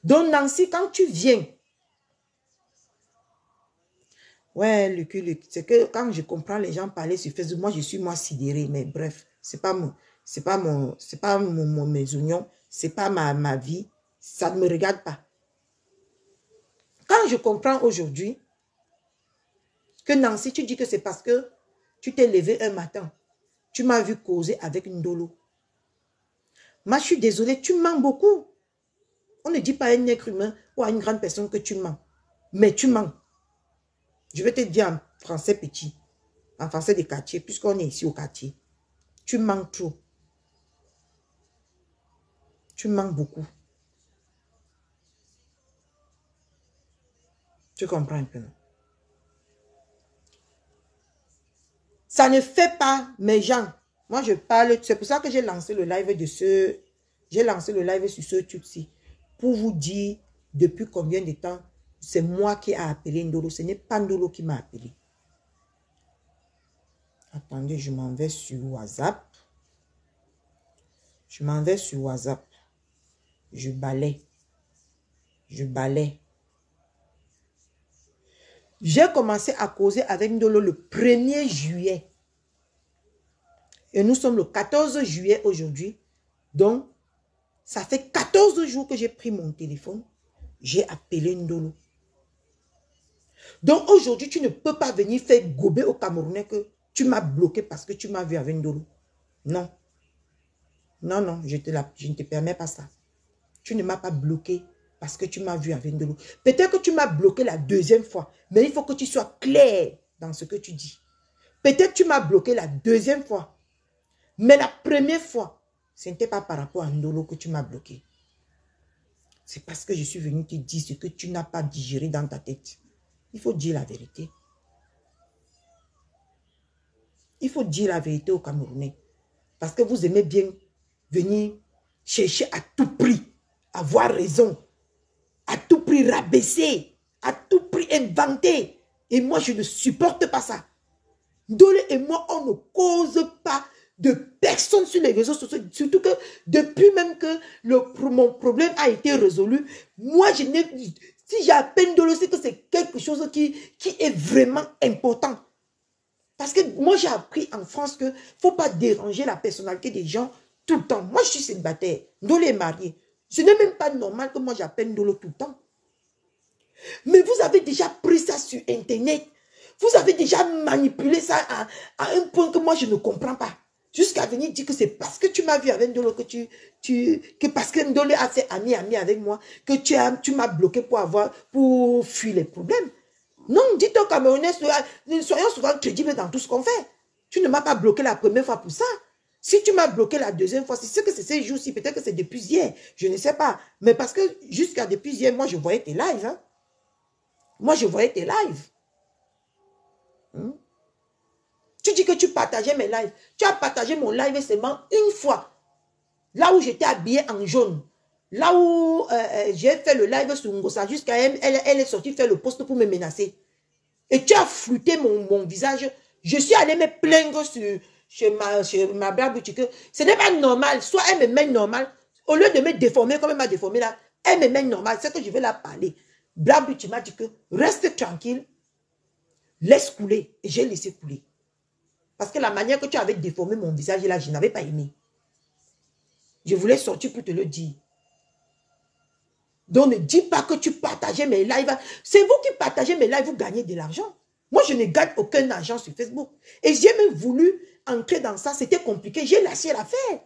Speaker 2: Donc Nancy, quand tu viens, ouais, c'est que quand je comprends les gens parler sur Facebook, moi je suis sidérée, mais bref, c'est pas mes oignons, c'est pas ma vie, ça ne me regarde pas. Quand je comprends aujourd'hui que Nancy, tu dis que c'est parce que tu t'es levé un matin, tu m'as vu causer avec Ndolo. Moi, je suis désolée, tu mens beaucoup. On ne dit pas à un être humain ou à une grande personne que tu mens. Mais tu mens. Je vais te dire en français petit, en français des quartiers, puisqu'on est ici au quartier. Tu mens trop. Tu mens beaucoup. Tu comprends un peu, non? Ça ne fait pas mes gens. Moi, je parle, c'est pour ça que j'ai lancé le live j'ai lancé le live sur ce truc-ci. Pour vous dire depuis combien de temps c'est moi qui ai appelé Ndolo. Ce n'est pas Ndolo qui m'a appelé. Attendez, je m'en vais sur WhatsApp. Je m'en vais sur WhatsApp. Je balaie. Je balaie. J'ai commencé à causer avec Ndolo le 1er juillet. Et nous sommes le 14 juillet aujourd'hui. Donc, ça fait 14 jours que j'ai pris mon téléphone. J'ai appelé Ndolo. Donc, aujourd'hui, tu ne peux pas venir faire gober au Camerounais que tu m'as bloqué parce que tu m'as vu avec Ndolo. Non. Non, non, je ne te permets pas ça. Tu ne m'as pas bloqué parce que tu m'as vu avec Ndolo. Peut-être que tu m'as bloqué la deuxième fois, mais il faut que tu sois clair dans ce que tu dis. Peut-être que tu m'as bloqué la deuxième fois, mais la première fois, ce n'était pas par rapport à Ndolo que tu m'as bloqué. C'est parce que je suis venu te dire ce que tu n'as pas digéré dans ta tête. Il faut dire la vérité. Il faut dire la vérité aux Camerounais. Parce que vous aimez bien venir chercher à tout prix, avoir raison, à tout prix rabaisser, à tout prix inventer. Et moi, je ne supporte pas ça. Ndolo et moi, on ne cause pas de personne sur les réseaux sociaux. Surtout que depuis même que mon problème a été résolu, moi, si j'appelle Ndolo, c'est que c'est quelque chose qui est vraiment important. Parce que moi, j'ai appris en France qu'il ne faut pas déranger la personnalité des gens tout le temps. Moi, je suis célibataire. Ndolo est marié. Ce n'est même pas normal que moi, j'appelle Ndolo tout le temps. Mais vous avez déjà pris ça sur Internet. Vous avez déjà manipulé ça à un point que moi, je ne comprends pas. Jusqu'à venir dire que c'est parce que tu m'as vu avec Ndolo que parce que Ndolo a fait ami avec moi, que tu m'as bloqué pour fuir les problèmes. Non, dis aux Camerounais, soyons souvent crédibles dans tout ce qu'on fait. Tu ne m'as pas bloqué la première fois pour ça. Si tu m'as bloqué la deuxième fois, c'est que c'est ces jours-ci, peut-être que c'est depuis hier, je ne sais pas. Mais parce que jusqu'à depuis hier, moi, je voyais tes lives. Hein. Moi, je voyais tes lives. Tu dis que tu partageais mes lives. Tu as partagé mon live seulement une fois. Là où j'étais habillée en jaune. Là où j'ai fait le live sur Ngosa jusqu'à elle est sortie faire le post pour me menacer. Et tu as flouté mon visage. Je suis allée me plaindre chez ma brave boutique. Ce n'est pas normal. Soit elle me met normal. Au lieu de me déformer comme elle m'a déformé là, elle me met normal. C'est que je vais la parler. Brave boutique m'a dit que reste tranquille. Laisse couler. Et j'ai laissé couler. Parce que la manière que tu avais déformé mon visage là, je n'avais pas aimé. Je voulais sortir pour te le dire. Donc ne dis pas que tu partageais mes lives. C'est vous qui partagez mes lives, vous gagnez de l'argent. Moi, je ne gagne aucun argent sur Facebook. Et j'ai même voulu entrer dans ça. C'était compliqué. J'ai lâché l'affaire.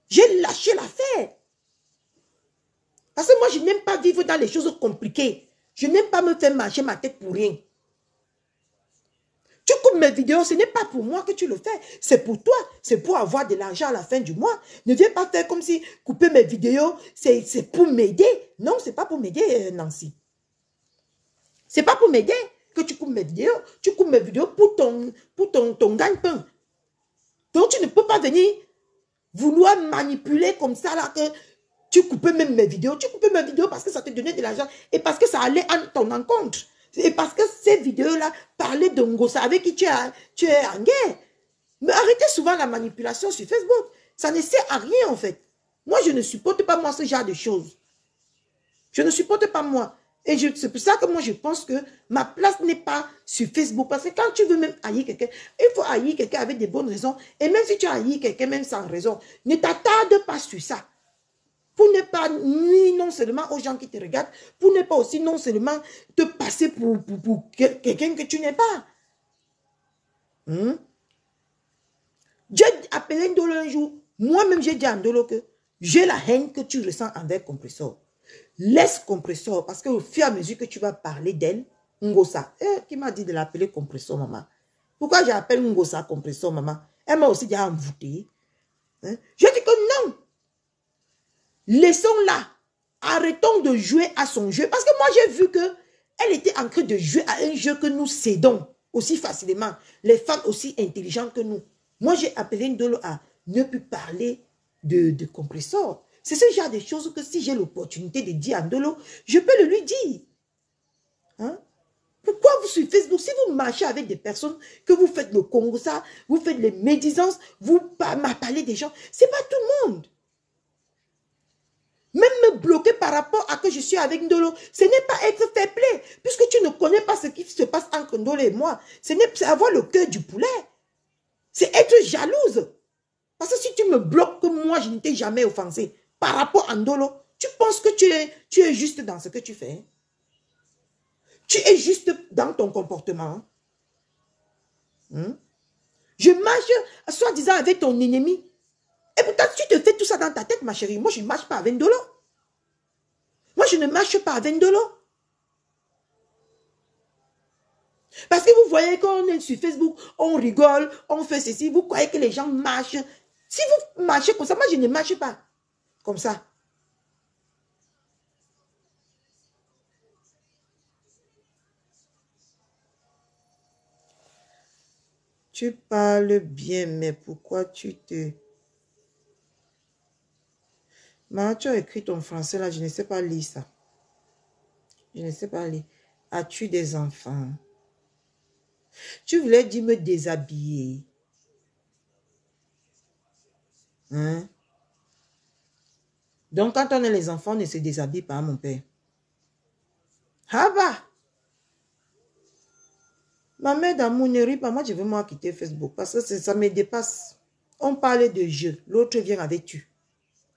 Speaker 2: J'ai lâché l'affaire. Parce que moi, je n'aime pas vivre dans les choses compliquées. Je n'aime pas me faire marcher ma tête pour rien. Tu coupes mes vidéos, ce n'est pas pour moi que tu le fais. C'est pour toi. C'est pour avoir de l'argent à la fin du mois. Ne viens pas faire comme si couper mes vidéos, c'est pour m'aider. Non, ce n'est pas pour m'aider, Nancy. Ce n'est pas pour m'aider que tu coupes mes vidéos. Tu coupes mes vidéos pour ton gagne-pain. Donc, tu ne peux pas venir vouloir manipuler comme ça, là, que tu coupes même mes vidéos. Tu coupes mes vidéos parce que ça te donnait de l'argent et parce que ça allait à ton encontre. Et parce que ces vidéos-là parlaient de Ngosa avec qui tu es en guerre. Mais arrêtez souvent la manipulation sur Facebook. Ça ne sert à rien, en fait. Moi, je ne supporte pas, moi, ce genre de choses. Je ne supporte pas, moi. Et c'est pour ça que moi, je pense que ma place n'est pas sur Facebook. Parce que quand tu veux même haïr quelqu'un, il faut haïr quelqu'un avec des bonnes raisons. Et même si tu haïs quelqu'un, même sans raison, ne t'attarde pas sur ça. Pour ne pas nuire non seulement aux gens qui te regardent, pour ne pas aussi non seulement te passer pour quelqu'un que tu n'es pas. J'ai appelé Ndolo un jour. Moi-même, j'ai dit à Ndolo que j'ai la haine que tu ressens envers Compressor. Laisse Compressor, parce qu'au fur et à mesure que tu vas parler d'elle, Ngosa, qui m'a dit de l'appeler Compressor, maman. Pourquoi j'appelle Ngosa Compressor, maman? Elle m'a aussi déjà envoûté. Je dis que non. Laissons-la. Arrêtons de jouer à son jeu. Parce que moi, j'ai vu qu'elle était en train de jouer à un jeu que nous cédons aussi facilement. Les femmes aussi intelligentes que nous. Moi, j'ai appelé Ndolo à ne plus parler de Compressor. C'est ce genre de choses que si j'ai l'opportunité de dire à Ndolo, je peux le lui dire. Hein? Pourquoi vous sur Facebook, si vous marchez avec des personnes, que vous faites le Congo, ça, vous faites les médisances, vous parlez des gens, c'est pas tout le monde. Même me bloquer par rapport à que je suis avec Ndolo, ce n'est pas être fair play, puisque tu ne connais pas ce qui se passe entre Ndolo et moi. C'est avoir le cœur du poulet. C'est être jalouse. Parce que si tu me bloques que moi, je ne t'ai jamais offensé par rapport à Ndolo, tu penses que tu es juste dans ce que tu fais. Tu es juste dans ton comportement. Je marche, soi-disant, avec ton ennemi. Et pourtant, tu te fais tout ça dans ta tête, ma chérie. Moi, je ne marche pas avec Ndolo. Moi, je ne marche pas avec Ndolo. Parce que vous voyez qu'on est sur Facebook, on rigole, on fait ceci. Vous croyez que les gens marchent. Si vous marchez comme ça, moi, je ne marche pas comme ça. Tu parles bien, mais pourquoi tu te... Mais tu as écrit ton français là, je ne sais pas lire ça. Je ne sais pas lire. As-tu des enfants? Tu voulais dire me déshabiller. Hein? Donc, quand on a les enfants, on ne se déshabille pas, mon père. Ah bah! Ma mère d'amour ne rit pas. Moi, je veux moi quitter Facebook parce que ça me dépasse. On parlait de jeu. L'autre vient avec tu.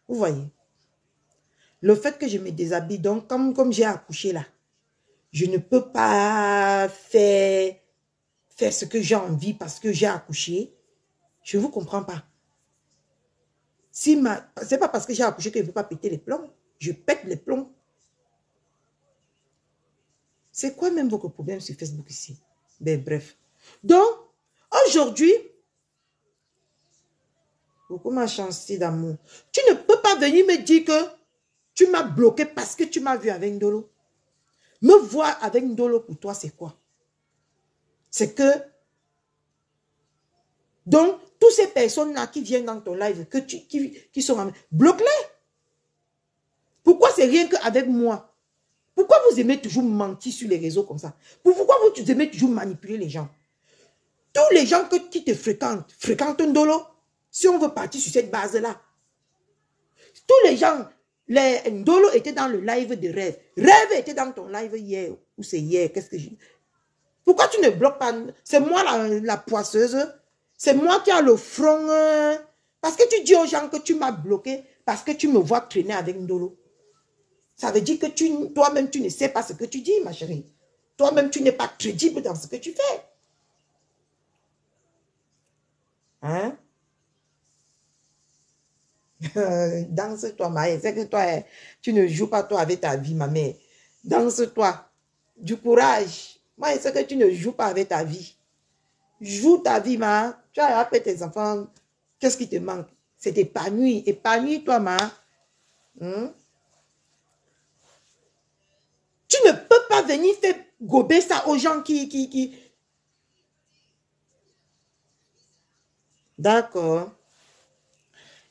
Speaker 2: Vous voyez? Le fait que je me déshabille, donc, comme j'ai accouché là, je ne peux pas faire ce que j'ai envie parce que j'ai accouché. Je ne vous comprends pas. C'est pas parce que j'ai accouché que je ne peux pas péter les plombs. Je pète les plombs. C'est quoi même votre problème sur Facebook ici? Ben bref. Donc, aujourd'hui, beaucoup ma chance d'amour. Tu ne peux pas venir me dire que tu m'as bloqué parce que tu m'as vu avec Ndolo. Me voir avec Ndolo pour toi, c'est quoi? C'est que... Donc, toutes ces personnes-là qui viennent dans ton live, qui sont... Bloque-les. Pourquoi c'est rien qu'avec moi? Pourquoi vous aimez toujours mentir sur les réseaux comme ça? Pourquoi vous aimez toujours manipuler les gens? Tous les gens qui te fréquentent Ndolo. Si on veut partir sur cette base-là. Tous les gens, Ndolo était dans le live de Rêve. Rêve était dans ton live hier. Ou c'est hier, qu'est-ce que j'ai... Pourquoi tu ne bloques pas? C'est moi la poisseuse. C'est moi qui ai le front. Parce que tu dis aux gens que tu m'as bloqué parce que tu me vois traîner avec Ndolo. Ça veut dire que toi-même, tu ne sais pas ce que tu dis, ma chérie. Toi-même, tu n'es pas crédible dans ce que tu fais. Hein? Danse-toi, ma mère. C'est que toi, tu ne joues pas toi avec ta vie, ma mère. Danse-toi. Du courage. Moi, je sais que tu ne joues pas avec ta vie. Joue ta vie, ma. Tu as appelé tes enfants. Qu'est-ce qui te manque? C'est épanoui. Épanouis-toi, ma. Hein? Tu ne peux pas venir faire gober ça aux gens qui... D'accord.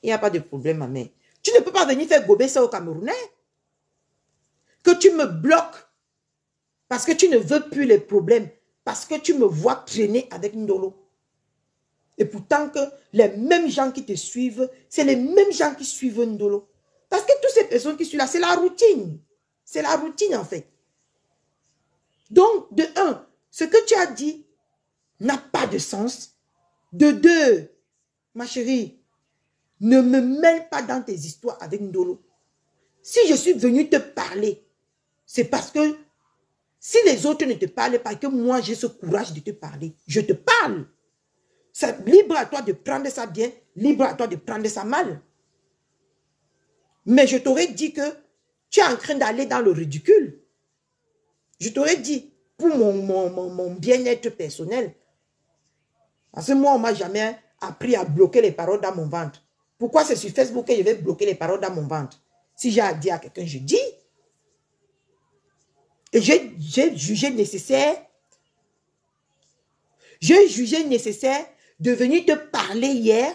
Speaker 2: Il n'y a pas de problème, ma mère. Tu ne peux pas venir faire gober ça aux Camerounais. Que tu me bloques. Parce que tu ne veux plus les problèmes. Parce que tu me vois traîner avec Ndolo. Et pourtant que les mêmes gens qui te suivent, c'est les mêmes gens qui suivent Ndolo. Parce que toutes ces personnes qui sont là, c'est la routine. C'est la routine en fait. Donc, de un, ce que tu as dit n'a pas de sens. De deux, ma chérie, ne me mêle pas dans tes histoires avec Ndolo. Si je suis venue te parler, c'est parce que si les autres ne te parlent pas, que moi j'ai ce courage de te parler, je te parle. C'est libre à toi de prendre ça bien, libre à toi de prendre ça mal. Mais je t'aurais dit que tu es en train d'aller dans le ridicule. Je t'aurais dit, pour mon bien-être personnel, parce que moi, on ne m'a jamais appris à bloquer les paroles dans mon ventre. Pourquoi c'est sur Facebook que je vais bloquer les paroles dans mon ventre? Si j'ai à dire à quelqu'un, je dis. Et j'ai jugé nécessaire. J'ai jugé nécessaire de venir te parler hier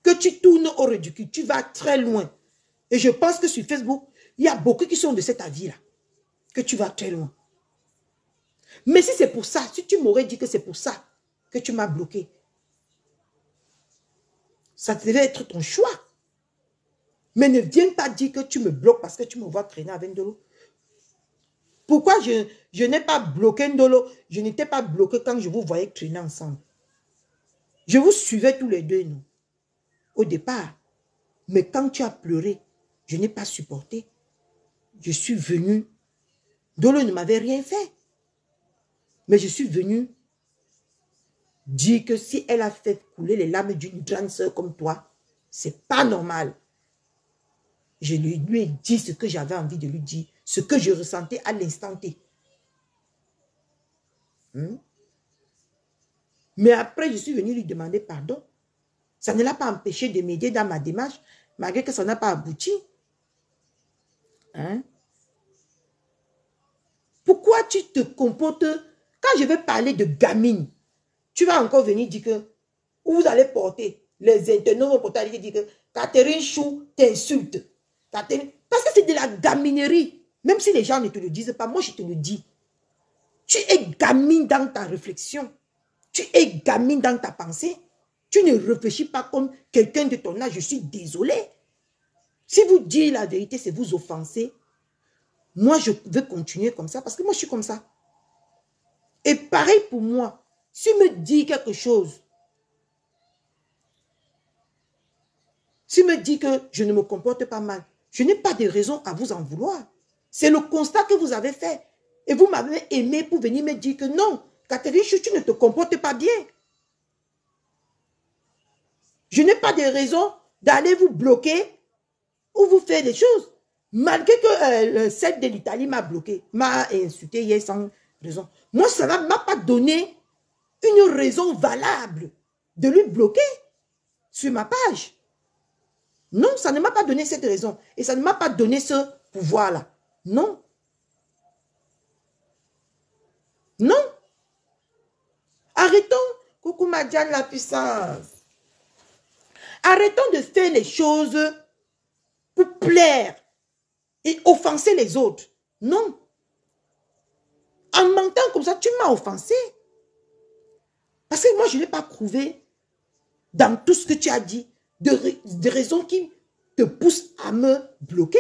Speaker 2: que tu tournes au ridicule. Tu vas très loin. Et je pense que sur Facebook, il y a beaucoup qui sont de cet avis-là. Que tu vas très loin. Mais si c'est pour ça, si tu m'aurais dit que c'est pour ça que tu m'as bloqué, ça devait être ton choix. Mais ne viens pas dire que tu me bloques parce que tu me vois traîner avec Ndolo. Pourquoi je n'ai pas bloqué Ndolo? Je n'étais pas bloqué quand je vous voyais traîner ensemble. Je vous suivais tous les deux, non? Au départ. Mais quand tu as pleuré, je n'ai pas supporté. Je suis venu. Ndolo ne m'avait rien fait. Mais je suis venu dire que si elle a fait couler les larmes d'une grande sœur comme toi, c'est pas normal. Je lui ai dit ce que j'avais envie de lui dire, ce que je ressentais à l'instant T. Mais après, je suis venu lui demander pardon. Ça ne l'a pas empêché de m'aider dans ma démarche, malgré que ça n'a pas abouti. Hein? Pourquoi tu te comportes... Quand je vais parler de gamine, tu vas encore venir dire que... Où vous allez porter? Les internautes vont porter à dire que Catherine Chou t'insulte. Parce que c'est de la gaminerie. Même si les gens ne te le disent pas, moi je te le dis. Tu es gamine dans ta réflexion. Tu es gamine dans ta pensée. Tu ne réfléchis pas comme quelqu'un de ton âge. Je suis désolée. Si vous dites la vérité, c'est vous offenser. Moi, je veux continuer comme ça parce que moi, je suis comme ça. Et pareil pour moi. Si me dit quelque chose, si me dit que je ne me comporte pas mal, je n'ai pas de raison à vous en vouloir. C'est le constat que vous avez fait. Et vous m'avez aimé pour venir me dire que non, Catherine Chou, tu ne te comportes pas bien. Je n'ai pas de raison d'aller vous bloquer ou vous faire des choses. Malgré que celle de l'Italie m'a bloqué, m'a insulté hier sans raison. Moi, ça ne m'a pas donné une raison valable de lui bloquer sur ma page. Non, ça ne m'a pas donné cette raison. Et ça ne m'a pas donné ce pouvoir-là. Non. Non. Arrêtons. Coucou Madiane la puissance. Arrêtons de faire les choses pour plaire et offenser les autres. Non. En mentant comme ça, tu m'as offensé. Parce que moi, je n'ai pas prouvé dans tout ce que tu as dit de raisons qui te poussent à me bloquer.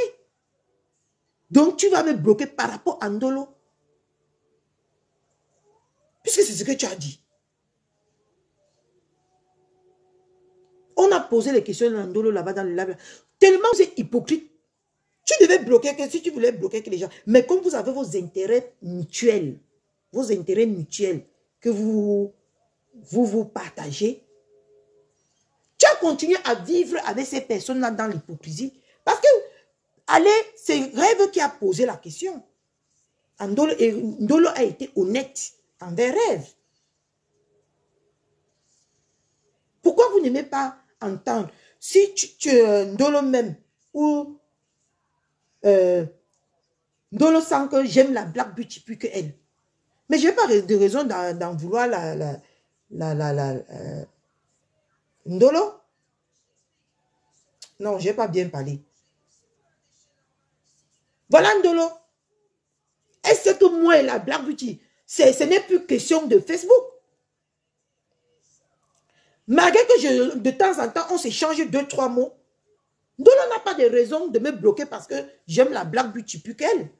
Speaker 2: Donc, tu vas me bloquer par rapport à Ndolo. Puisque c'est ce que tu as dit. On a posé les questions de Ndolo là-bas dans le live. Tellement vous êtes hypocrite. Tu devais bloquer que si tu voulais bloquer que les gens. Mais comme vous avez vos intérêts mutuels, que vous partagez, tu as continué à vivre avec ces personnes-là dans l'hypocrisie. Parce que, allez, c'est Rêve qui a posé la question. Ndolo a été honnête envers Rêve. Pourquoi vous n'aimez pas entendre? Si Ndolo même, ou Ndolo sent que j'aime la Black Beauty plus que elle. Mais je n'ai pas de raison d'en vouloir Ndolo. Non, je n'ai pas bien parlé. Voilà Ndolo. Est-ce que moi et la Black Beauty, ce n'est plus question de Facebook? Malgré que de temps en temps, on s'échange 2-3 mots, Ndolo n'a pas de raison de me bloquer parce que j'aime la Black Beauty plus qu'elle.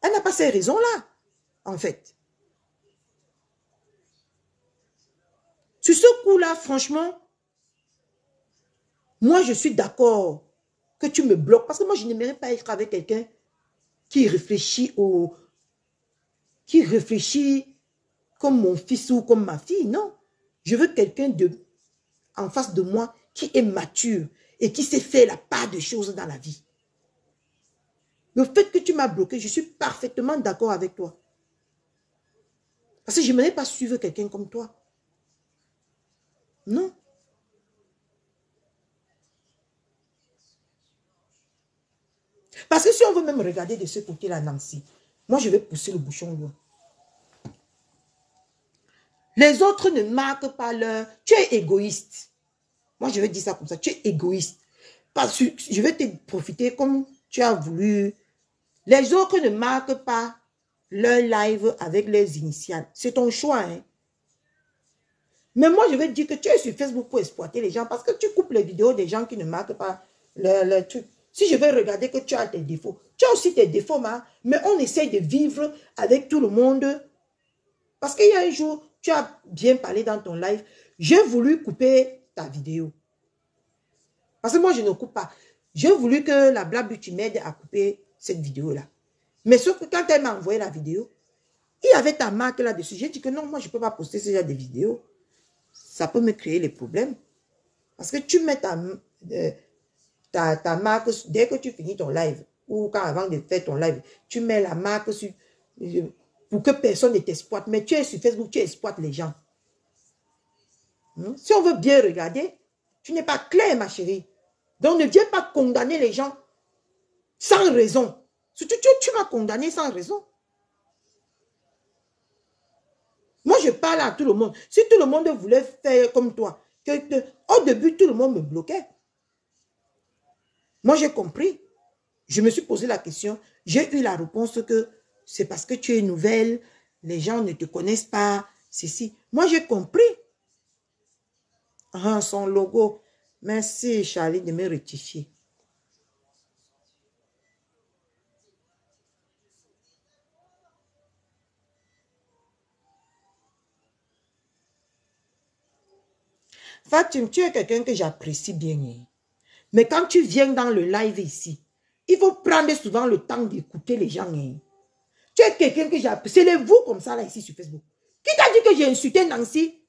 Speaker 2: Elle n'a pas ces raisons-là, en fait. Sur ce coup-là, franchement, moi, je suis d'accord que tu me bloques. Parce que moi, je n'aimerais pas être avec quelqu'un qui réfléchit comme mon fils ou comme ma fille. Non. Je veux quelqu'un en face de moi qui est mature et qui sait faire la part de choses dans la vie. Le fait que tu m'as bloqué, je suis parfaitement d'accord avec toi. Parce que je n'aimerais pas suivre quelqu'un comme toi. Non. Parce que si on veut même regarder de ce côté-là, Nancy, moi je vais pousser le bouchon loin. Les autres ne marquent pas leur... Tu es égoïste. Moi je vais dire ça comme ça, tu es égoïste. Parce que je vais te profiter comme tu as voulu. Les autres ne marquent pas leur live avec les initiales. C'est ton choix, hein. Mais moi, je vais te dire que tu es sur Facebook pour exploiter les gens parce que tu coupes les vidéos des gens qui ne marquent pas leur truc. Si je vais regarder que tu as tes défauts, tu as aussi tes défauts, mais on essaie de vivre avec tout le monde. Parce qu'il y a un jour, tu as bien parlé dans ton live, j'ai voulu couper ta vidéo. Parce que moi, je ne coupe pas. J'ai voulu que la Black Beauty m'aide à couper cette vidéo-là. Mais sauf que quand elle m'a envoyé la vidéo, il y avait ta marque là-dessus. J'ai dit que non, moi, je ne peux pas poster ce genre de vidéos. Ça peut me créer les problèmes. Parce que tu mets ta marque, dès que tu finis ton live, ou quand avant de faire ton live, tu mets la marque sur, pour que personne ne t'exploite. Mais tu es sur Facebook, tu exploites les gens. Si on veut bien regarder, tu n'es pas clair, ma chérie. Donc ne viens pas condamner les gens sans raison. Surtout, tu m'as condamné sans raison. Moi, je parle à tout le monde. Si tout le monde voulait faire comme toi, au début, tout le monde me bloquait. Moi, j'ai compris. Je me suis posé la question. J'ai eu la réponse que c'est parce que tu es nouvelle, les gens ne te connaissent pas, ceci. Moi, j'ai compris. Ah, son logo. Merci, Charlie, de me rectifier. Fatim, tu es quelqu'un que j'apprécie bien. Mais quand tu viens dans le live ici, il faut prendre souvent le temps d'écouter les gens. Tu es quelqu'un que j'apprécie. C'est vous comme ça là ici sur Facebook. Qui t'a dit que j'ai insulté Nancy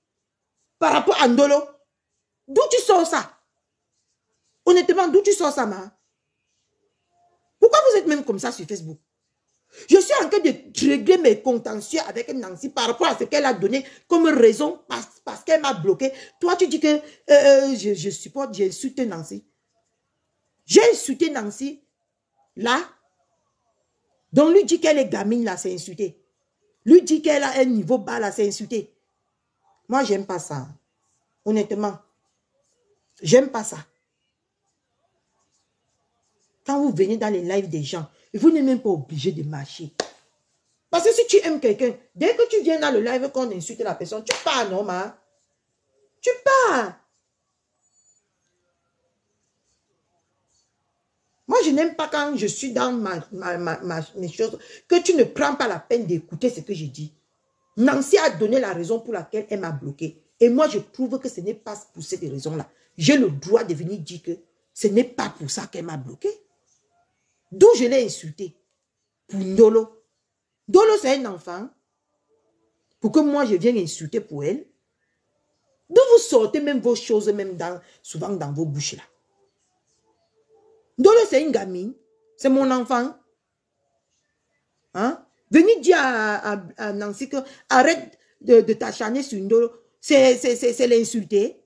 Speaker 2: par rapport à Ndolo? D'où tu sors ça? Honnêtement, d'où tu sors ça, ma? Pourquoi vous êtes même comme ça sur Facebook? Je suis en train de régler mes contentieux avec Nancy par rapport à ce qu'elle a donné comme raison parce qu'elle m'a bloqué. Toi, tu dis que je supporte, j'ai insulté Nancy. J'ai insulté Nancy, là. Donc, lui dit qu'elle est gamine, là, c'est insulté. Lui dit qu'elle a un niveau bas, là, c'est insulté. Moi, j'aime pas ça. Honnêtement. J'aime pas ça. Quand vous venez dans les lives des gens, vous n'êtes même pas obligé de marcher. Parce que si tu aimes quelqu'un, dès que tu viens dans le live, qu'on insulte la personne, tu pars, non, ma? Tu pars. Moi, je n'aime pas quand je suis dans mes choses, que tu ne prends pas la peine d'écouter ce que je dis. Nancy a donné la raison pour laquelle elle m'a bloqué. Et moi, je trouve que ce n'est pas pour cette raison-là. J'ai le droit de venir dire que ce n'est pas pour ça qu'elle m'a bloqué. D'où je l'ai insulté. Pour Ndolo. Ndolo, c'est un enfant. Pour que moi, je vienne insulter pour elle. D'où vous sortez même vos choses, même souvent dans vos bouches là. Ndolo, c'est une gamine. C'est mon enfant. Hein? Venez dire à Nancy que arrête de t'acharner sur Ndolo. C'est l'insulter.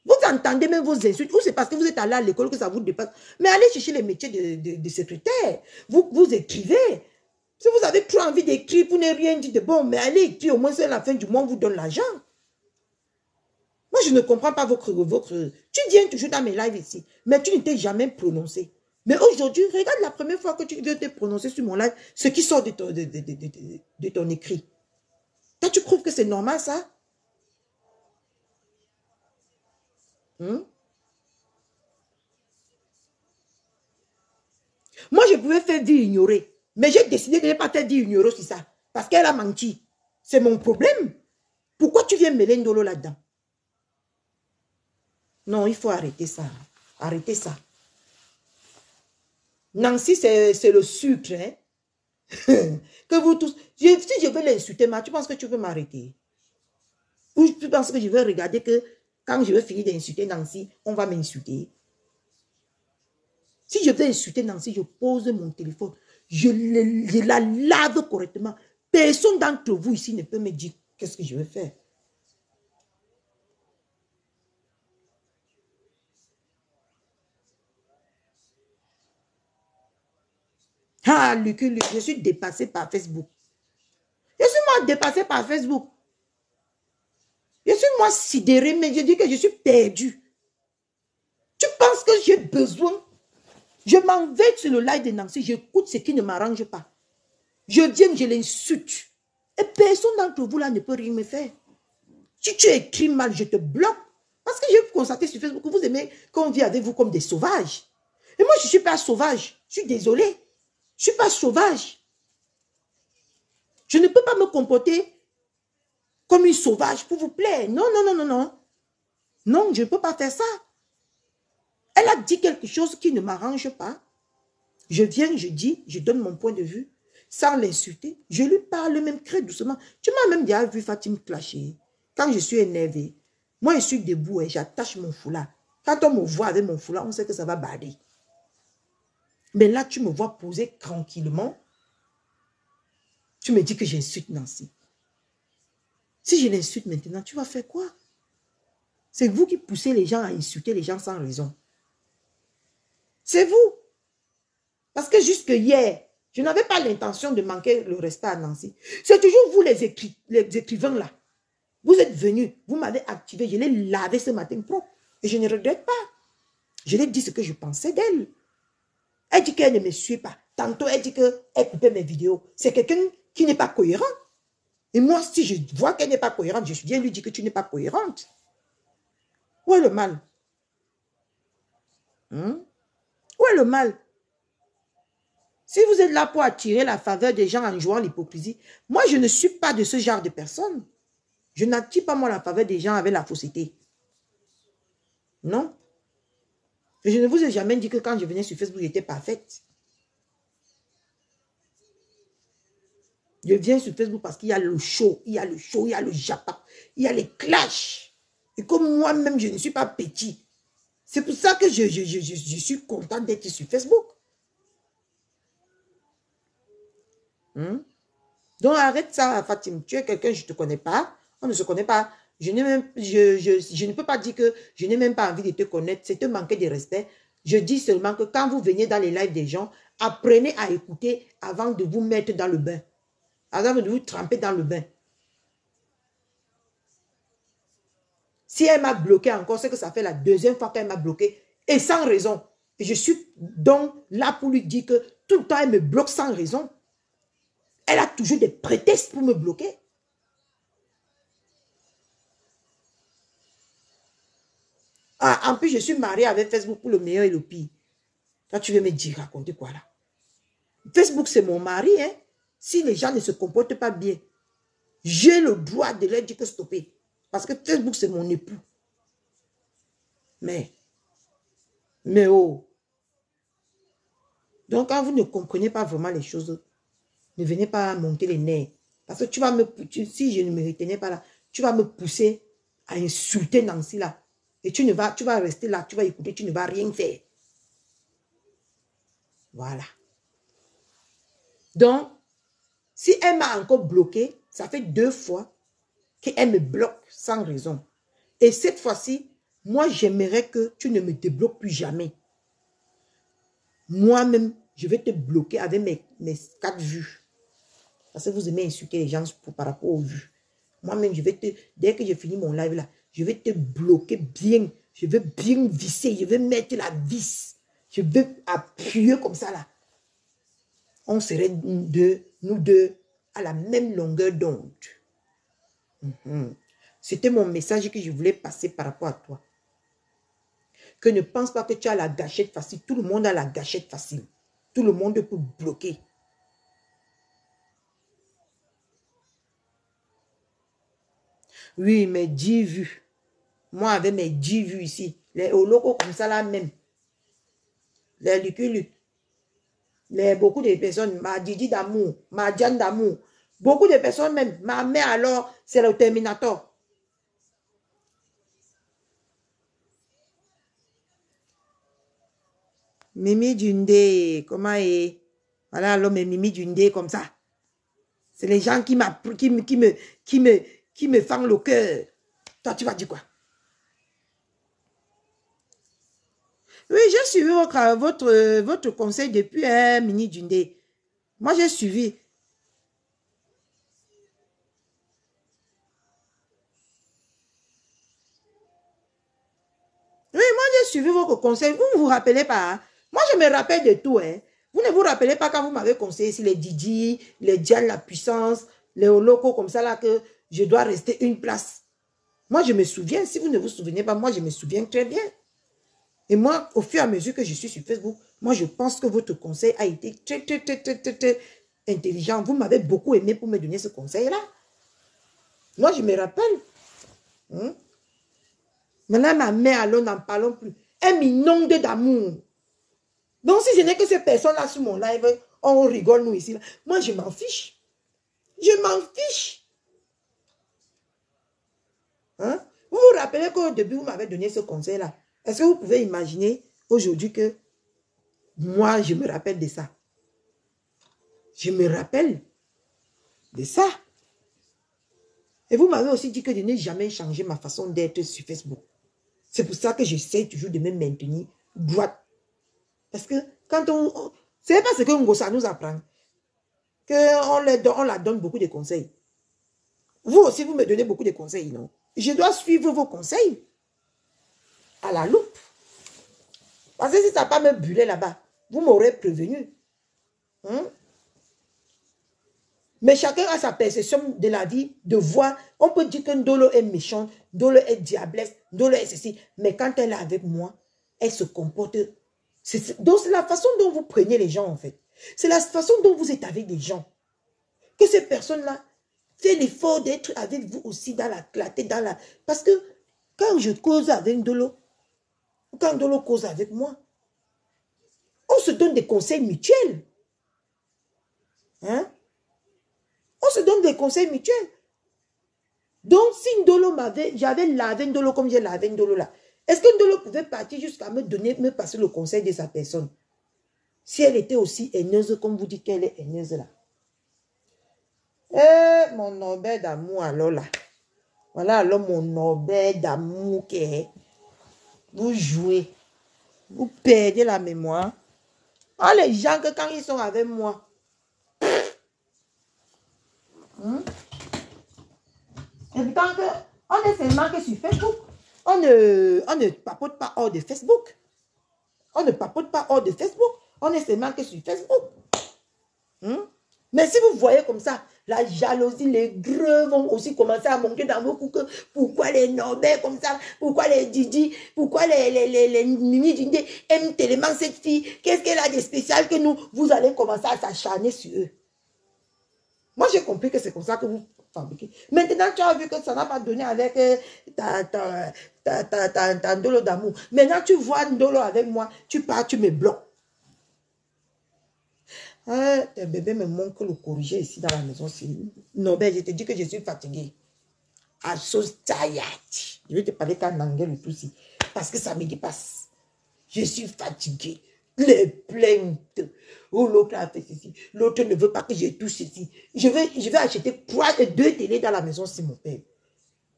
Speaker 2: Vous entendez même vos insultes. Ou c'est parce que vous êtes allé à l'école que ça vous dépasse. Mais allez chercher les métiers de secrétaire. Vous écrivez. Si vous avez trop envie d'écrire, vous n'avez rien dit de bon, mais allez écrire. Au moins, c'est à la fin du mois, on vous donne l'argent. Moi, je ne comprends pas votre... Tu viens toujours dans mes lives ici, mais tu ne t'es jamais prononcé. Mais aujourd'hui, regarde la première fois que tu viens te prononcer sur mon live, ce qui sort de ton écrit. Toi, tu trouves que c'est normal, ça? Moi, je pouvais faire dire ignorer. Mais j'ai décidé de ne pas faire dire ignorer sur ça. Parce qu'elle a menti. C'est mon problème. Pourquoi tu viens mêler Ndolo là-dedans? Non, il faut arrêter ça. Arrêtez ça. Nancy, c'est le sucre. Hein? Que vous tous... Si je veux l'insulter, tu penses que tu veux m'arrêter? Ou tu penses que je vais regarder que quand je vais finir d'insulter Nancy, on va m'insulter? Si je veux insulter Nancy, je pose mon téléphone. Je la lave correctement. Personne d'entre vous ici ne peut me dire qu'est-ce que je vais faire. Ah, Luc, je suis dépassé par Facebook. Je suis moi dépassé par Facebook. Je suis moi sidéré, mais je dis que je suis perdu. Tu penses que j'ai besoin? Je m'en vais sur le live de Nancy, j'écoute ce qui ne m'arrange pas. Je viens, je l'insulte. Et personne d'entre vous là ne peut rien me faire. Si tu écris mal, je te bloque. Parce que j'ai constaté sur Facebook que vous aimez qu'on vit avec vous comme des sauvages. Et moi, je ne suis pas sauvage. Je suis désolée. Je ne suis pas sauvage. Je ne peux pas me comporter comme une sauvage, pour vous plaire. Non, non, non, non, non. Non, je ne peux pas faire ça. Elle a dit quelque chose qui ne m'arrange pas. Je viens, je dis, je donne mon point de vue, sans l'insulter. Je lui parle même très doucement. Tu m'as même déjà vu Fatim clasher. Quand je suis énervée, moi je suis debout et j'attache mon foulard. Quand on me voit avec mon foulard, on sait que ça va bader. Mais là, tu me vois poser tranquillement. Tu me dis que j'insulte Nancy. Si je l'insulte maintenant, tu vas faire quoi? C'est vous qui poussez les gens à insulter les gens sans raison. C'est vous. Parce que jusque hier, je n'avais pas l'intention de manquer le respect à Nancy. C'est toujours vous les écrivains là. Vous êtes venus, vous m'avez activé, je l'ai lavé ce matin propre. Et je ne regrette pas. Je lui ai dit ce que je pensais d'elle. Elle dit qu'elle ne me suit pas. Tantôt, elle dit qu'elle coupait mes vidéos. C'est quelqu'un qui n'est pas cohérent. Et moi, si je vois qu'elle n'est pas cohérente, je viens lui dire que tu n'es pas cohérente. Où est le mal? Où est le mal? Si vous êtes là pour attirer la faveur des gens en jouant l'hypocrisie, moi, je ne suis pas de ce genre de personne. Je n'attire pas, moi, la faveur des gens avec la fausseté. Non. Et je ne vous ai jamais dit que quand je venais sur Facebook, j'étais parfaite. Je viens sur Facebook parce qu'il y a le show, il y a le show, il y a le japa, il y a les clashs. Et comme moi-même, je ne suis pas petit. C'est pour ça que je suis contente d'être sur Facebook. Donc arrête ça, Fatim. Tu es quelqu'un, je ne te connais pas. On ne se connaît pas. Je ne peux pas dire que je n'ai même pas envie de te connaître. C'est te manquer de respect. Je dis seulement que quand vous venez dans les lives des gens, apprenez à écouter avant de vous mettre dans le bain. Avant de vous tremper dans le bain. Si elle m'a bloqué encore, c'est que ça fait la deuxième fois qu'elle m'a bloqué. Et sans raison. Et je suis donc là pour lui dire que tout le temps, elle me bloque sans raison. Elle a toujours des prétextes pour me bloquer. Ah, en plus, je suis mariée avec Facebook pour le meilleur et le pire. Toi, tu veux me dire, raconter quoi là? Facebook, c'est mon mari, hein? Si les gens ne se comportent pas bien, j'ai le droit de leur dire que stopper. Parce que Facebook, c'est mon époux. Mais oh. Donc, quand vous ne comprenez pas vraiment les choses, ne venez pas monter les nerfs. Parce que tu vas si je ne me retenais pas là, tu vas me pousser à insulter Nancy là. Et tu vas rester là, tu vas écouter, tu ne vas rien faire. Voilà. Donc, si elle m'a encore bloqué, ça fait 2 fois qu'elle me bloque sans raison. Et cette fois-ci, moi, j'aimerais que tu ne me débloques plus jamais. Moi-même, je vais te bloquer avec mes 4 vues. Parce que vous aimez insulter les gens par rapport aux vues. Moi-même, dès que j'ai fini mon live là, je vais te bloquer bien. Je vais bien visser. Je vais mettre la vis. Je vais appuyer comme ça là. On serait nous deux à la même longueur d'onde. C'était mon message que je voulais passer par rapport à toi. Que ne pense pas que tu as la gâchette facile. Tout le monde a la gâchette facile. Tout le monde peut bloquer. Oui, mes 10 vues. Moi, avec mes 10 vues ici, les locaux comme ça là même, les Luculu, beaucoup de personnes, ma Didi d'amour, ma Diane d'amour, beaucoup de personnes même, ma mère alors, c'est le Terminator. Mimi Dundé, comment est? Voilà alors mes Mimi Dundé comme ça. C'est les gens qui me fendent le cœur. Toi, tu vas dire quoi? Oui, j'ai suivi votre conseil depuis Mini Dundé. Moi, j'ai suivi. Oui, moi, j'ai suivi votre conseil. Vous ne vous rappelez pas? Hein? Moi, je me rappelle de tout. Hein? Vous ne vous rappelez pas quand vous m'avez conseillé ici les Didi, les Diane, la puissance, les locaux comme ça, là, que je dois rester une place. Moi, je me souviens. Si vous ne vous souvenez pas, moi, je me souviens très bien. Et moi, au fur et à mesure que je suis sur Facebook, moi, je pense que votre conseil a été très intelligent. Vous m'avez beaucoup aimé pour me donner ce conseil-là. Moi, je me rappelle. Maintenant, ma mère, alors, n'en parlons plus. Elle m'inonde d'amour. Donc, si je n'ai que ces personnes-là sur mon live, on rigole, nous, ici. Là. Moi, je m'en fiche. Je m'en fiche. Hein? Vous vous rappelez qu'au début, vous m'avez donné ce conseil-là. Est-ce que vous pouvez imaginer aujourd'hui que moi, je me rappelle de ça? Je me rappelle de ça. Et vous m'avez aussi dit que je n'ai jamais changé ma façon d'être sur Facebook. C'est pour ça que j'essaie toujours de me maintenir droite. Parce que quand on... C'est pas ce que Ngosa nous apprend. On la donne beaucoup de conseils. Vous aussi, vous me donnez beaucoup de conseils, non? Je dois suivre vos conseils. À la loupe. Parce que si ça n'a pas me brûlé là-bas, vous m'aurez prévenu. Hein? Mais chacun a sa perception de la vie, de voir. On peut dire qu'un Ndolo est méchant, Ndolo est diablesse, Ndolo est ceci. Mais quand elle est avec moi, elle se comporte. Donc c'est la façon dont vous prenez les gens en fait. C'est la façon dont vous êtes avec les gens. Que ces personnes-là fait l'effort d'être avec vous aussi dans la clarté, dans la... Parce que quand je cause avec Ndolo, quand Ndolo cause avec moi, on se donne des conseils mutuels. Hein? On se donne des conseils mutuels. Donc, si Ndolo j'avais lavé Ndolo comme j'ai lavé Ndolo là, est-ce que Ndolo pouvait partir jusqu'à me passer le conseil de sa personne? Si elle était aussi haineuse comme vous dites qu'elle est haineuse là. Eh, mon Nobel d'amour alors là. Voilà alors mon Nobel d'amour qui est. Vous jouez. Vous perdez la mémoire. Ah, les gens que quand ils sont avec moi. Et pourtant que on est seulement que sur Facebook. On ne papote pas hors de Facebook. On ne papote pas hors de Facebook. On est seulement que sur Facebook. Mais si vous voyez comme ça, la jalousie, les greux vont aussi commencer à monter dans vos coups. Pourquoi les Nobel comme ça? Pourquoi les Didi? Pourquoi les Mimi Dindé aiment tellement cette fille? Qu'est-ce qu'elle a de spécial que nous? Vous allez commencer à s'acharner sur eux. Moi, j'ai compris que c'est comme ça que vous fabriquez. Maintenant, tu as vu que ça n'a pas donné avec ta Ndolo d'amour. Maintenant, tu vois Ndolo avec moi, tu pars, tu me bloques. Ah, tes bébés me manquent le corriger ici dans la maison. Non, ben, je te dis que je suis fatiguée. I'm so tired. Je vais te parler qu'en anglais le tout ci. Parce que ça me dépasse. Je suis fatiguée. Les plaintes. Oh, l'autre a fait ceci. L'autre ne veut pas que je touche ceci. Je vais acheter 2 télés dans la maison, c'est mon père.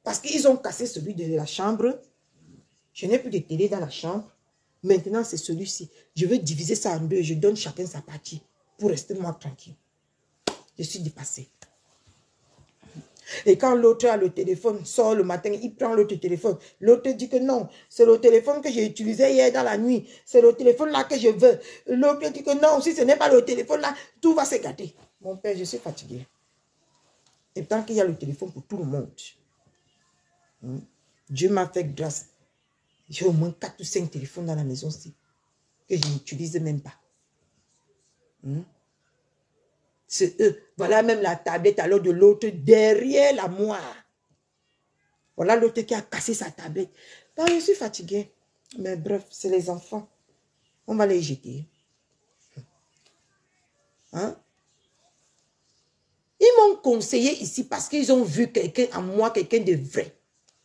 Speaker 2: Parce qu'ils ont cassé celui de la chambre. Je n'ai plus de télé dans la chambre. Maintenant, c'est celui-ci. Je veux diviser ça en 2. Je donne chacun sa partie. Pour rester moi tranquille. Je suis dépassée. Et quand l'autre a le téléphone, sort le matin, il prend l'autre téléphone. L'autre dit que non, c'est le téléphone que j'ai utilisé hier dans la nuit. C'est le téléphone là que je veux. L'autre dit que non, si ce n'est pas le téléphone là, tout va se gâter. Mon père, je suis fatiguée. Et tant qu'il y a le téléphone pour tout le monde. Dieu m'a fait grâce. J'ai au moins 4 ou 5 téléphones dans la maison-ci que je n'utilise même pas. C'est eux. Voilà même la tablette alors de l'autre derrière la moire. Voilà l'autre qui a cassé sa tablette. Ben, je suis fatiguée. Mais bref, c'est les enfants. On va les jeter. Hein? Ils m'ont conseillé ici parce qu'ils ont vu quelqu'un en moi, quelqu'un de vrai.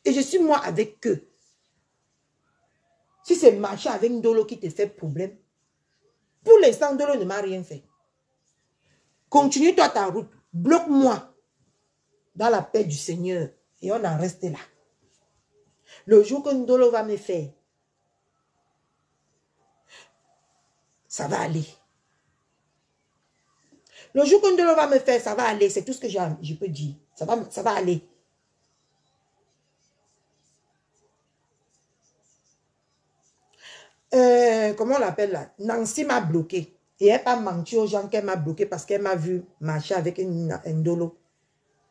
Speaker 2: Et je suis moi avec eux. Si c'est marcher avec Ndolo qui te fait problème, pour l'instant, Ndolo ne m'a rien fait. Continue toi ta route. Bloque-moi dans la paix du Seigneur. Et on en reste là. Le jour que Ndolo va me faire, ça va aller. Le jour que Ndolo va me faire, ça va aller. C'est tout ce que je peux dire. Ça va aller. Comment on l'appelle là? Nancy m'a bloqué. Et elle n'a pas menti aux gens qu'elle m'a bloqué parce qu'elle m'a vu marcher avec un Ndolo.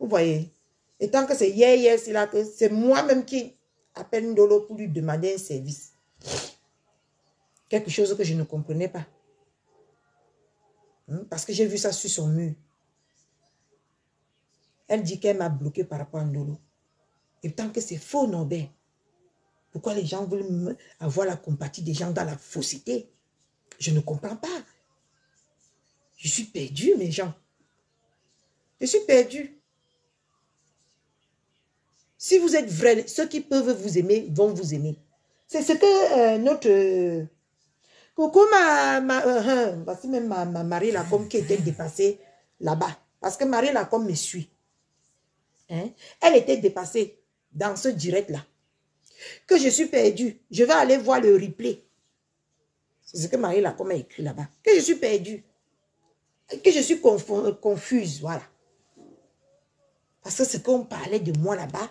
Speaker 2: Vous voyez? Et tant que c'est hier, c'est là que c'est moi-même qui appelle Ndolo pour lui demander un service. Quelque chose que je ne comprenais pas. Parce que j'ai vu ça sur son mur. Elle dit qu'elle m'a bloqué par rapport à Ndolo. Et tant que c'est faux, non, ben. Pourquoi les gens veulent avoir la compatie des gens dans la fausseté? Je ne comprends pas. Je suis perdue, mes gens. Je suis perdue. Si vous êtes vrais, ceux qui peuvent vous aimer vont vous aimer. C'est ce que notre... Coucou voici même ma Marie Lacombe qui était dépassée là-bas. Parce que Marie Lacombe me suit. Hein? Elle était dépassée dans ce direct-là. Que je suis perdue. Je vais aller voir le replay. C'est ce que Marie Lacombe a écrit là-bas. Que je suis perdue. Que je suis confuse, voilà. Parce que ce qu'on parlait de moi là-bas,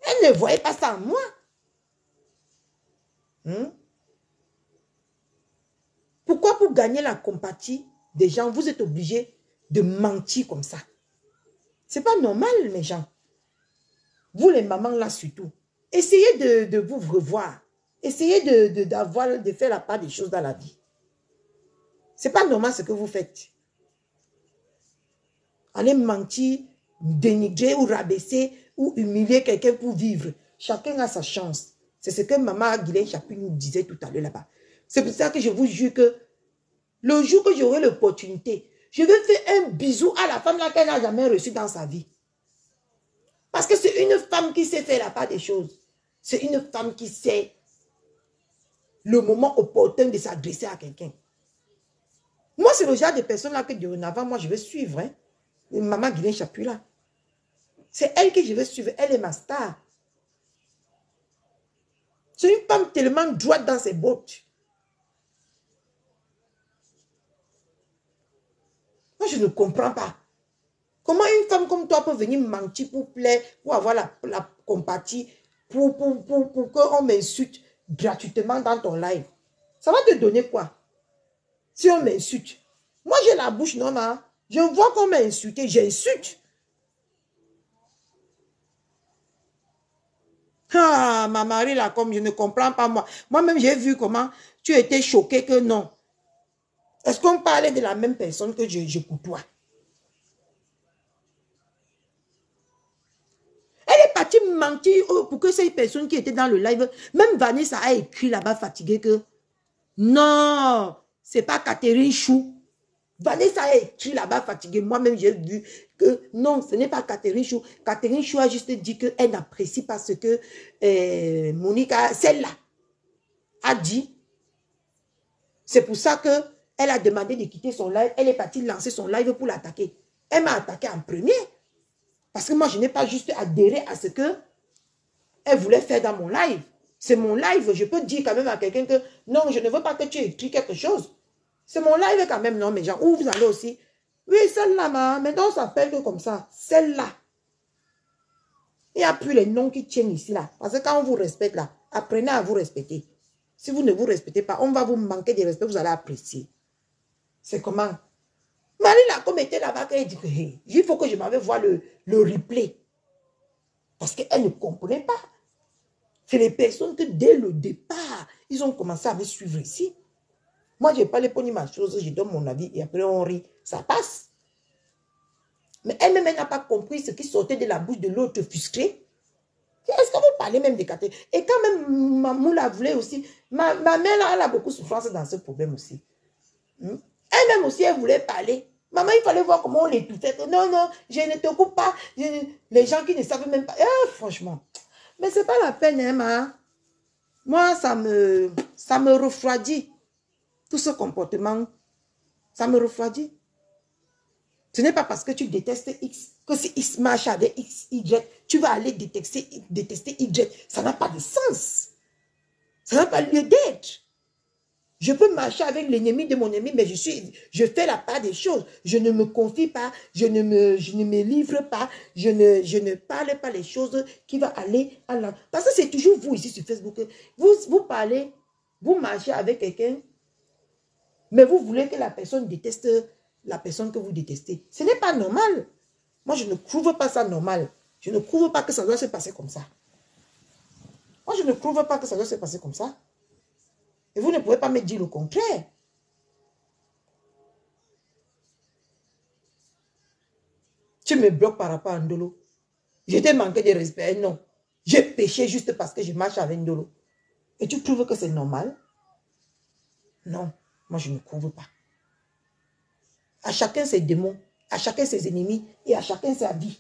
Speaker 2: elle ne voyait pas ça en moi. Pourquoi pour gagner la compatie des gens, vous êtes obligé de mentir comme ça? C'est pas normal, mes gens. Vous, les mamans, là, surtout. Essayez de vous revoir. Essayez de faire la part des choses dans la vie. C'est pas normal ce que vous faites. Allez mentir, dénigrer ou rabaisser ou humilier quelqu'un pour vivre. Chacun a sa chance. C'est ce que maman Guylaine Chapuis nous disait tout à l'heure là-bas. C'est pour ça que je vous jure que le jour que j'aurai l'opportunité, je vais faire un bisou à la femme là qu'elle n'a jamais reçue dans sa vie. Parce que c'est une femme qui sait faire la part des choses. C'est une femme qui sait le moment opportun de s'adresser à quelqu'un. Moi, c'est le genre de personne là que dorénavant, moi, je vais suivre. Hein. Maman Guylaine Chapuis là. C'est elle que je vais suivre. Elle est ma star. C'est une femme tellement droite dans ses bottes. Moi, je ne comprends pas. Comment une femme comme toi peut venir mentir pour plaire, pour avoir la compatie, pour qu'on m'insulte gratuitement dans ton live? Ça va te donner quoi? Si on m'insulte. Moi, j'ai la bouche normale. Je vois qu'on m'a insulté, j'insulte. Ah, ma Marie là, comme je ne comprends pas moi. Moi-même, j'ai vu comment tu étais choquée que non. Est-ce qu'on parlait de la même personne que je côtoie? Elle est partie mentir pour que ces personnes qui étaient dans le live, même Vanessa a écrit là-bas fatiguée que non, c'est pas Catherine Chou. Vanessa a écrit là-bas fatiguée. Moi-même, j'ai vu que non, ce n'est pas Catherine Chou. Catherine Chou a juste dit qu'elle n'apprécie pas ce que Monica, celle-là, a dit. C'est pour ça qu'elle a demandé de quitter son live. Elle est partie lancer son live pour l'attaquer. Elle m'a attaqué en premier. Parce que moi, je n'ai pas juste adhéré à ce que elle voulait faire dans mon live. C'est mon live. Je peux dire quand même à quelqu'un que non, je ne veux pas que tu écris quelque chose. C'est mon live quand même, non, mes gens. Où vous allez aussi? Oui, celle-là, maintenant, on s'appelle que comme ça. Celle-là. Il n'y a plus les noms qui tiennent ici, là. Parce que quand on vous respecte, là, apprenez à vous respecter. Si vous ne vous respectez pas, on va vous manquer de respect, vous allez apprécier. C'est comment? Marie là, comme était là-bas, elle dit que hey, il faut que je m'avais voir le replay. Parce qu'elle ne comprenait pas. C'est les personnes que dès le départ, ils ont commencé à me suivre ici. Moi, je n'ai pas les pognes ma chose, je donne mon avis et après on rit. Ça passe. Mais elle-même, elle n'a pas compris ce qui sortait de la bouche de l'autre frustré. Est-ce que vous parlez même de Catherine? Et quand même, Mamou la voulait aussi. Ma mère, là, elle a beaucoup de souffrance dans ce problème aussi. Elle-même aussi, elle voulait parler. Maman, il fallait voir comment on l'étouffait. Non, non, je ne t'occupe pas. Les gens qui ne savent même pas. Franchement. Mais ce n'est pas la peine, hein, ma. Moi, ça me refroidit. Tout ce comportement, ça me refroidit. Ce n'est pas parce que tu détestes X, que si X marche avec X, Y, tu vas aller détester Y. Ça n'a pas de sens. Ça n'a pas lieu d'être. Je peux marcher avec l'ennemi de mon ennemi, mais je fais la part des choses. Je ne me confie pas, je ne me livre pas, je ne parle pas les choses qui vont aller à la... Parce que c'est toujours vous ici sur Facebook. Vous parlez, vous marchez avec quelqu'un, mais vous voulez que la personne déteste la personne que vous détestez. Ce n'est pas normal. Moi, je ne trouve pas ça normal. Je ne trouve pas que ça doit se passer comme ça. Moi, je ne trouve pas que ça doit se passer comme ça. Et vous ne pouvez pas me dire le contraire. Tu me bloques par rapport à Ndolo. Je t'ai manqué de respect. Non. J'ai péché juste parce que je marche avec Ndolo. Et tu trouves que c'est normal? Non. Moi, je ne trouve pas. À chacun ses démons, à chacun ses ennemis et à chacun sa vie.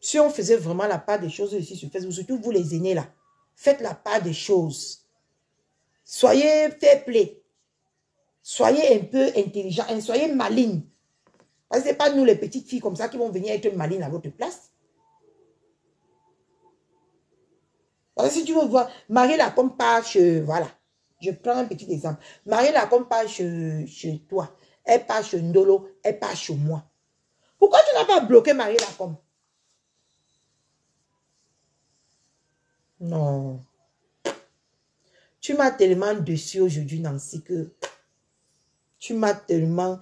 Speaker 2: Si on faisait vraiment la part des choses ici sur Facebook, surtout vous les aînés là, faites la part des choses. Soyez fair play. Soyez un peu intelligent, soyez maligne. Parce que ce n'est pas nous les petites filles comme ça qui vont venir être malignes à votre place. Parce que si tu veux voir, Marie là comme part, voilà. Je prends un petit exemple. Marie là comme part chez toi. Elle part chez Ndolo, elle part chez moi. Pourquoi tu n'as pas bloqué Marie là comme? Non. Tu m'as tellement déçu aujourd'hui, Nancy, que tu m'as tellement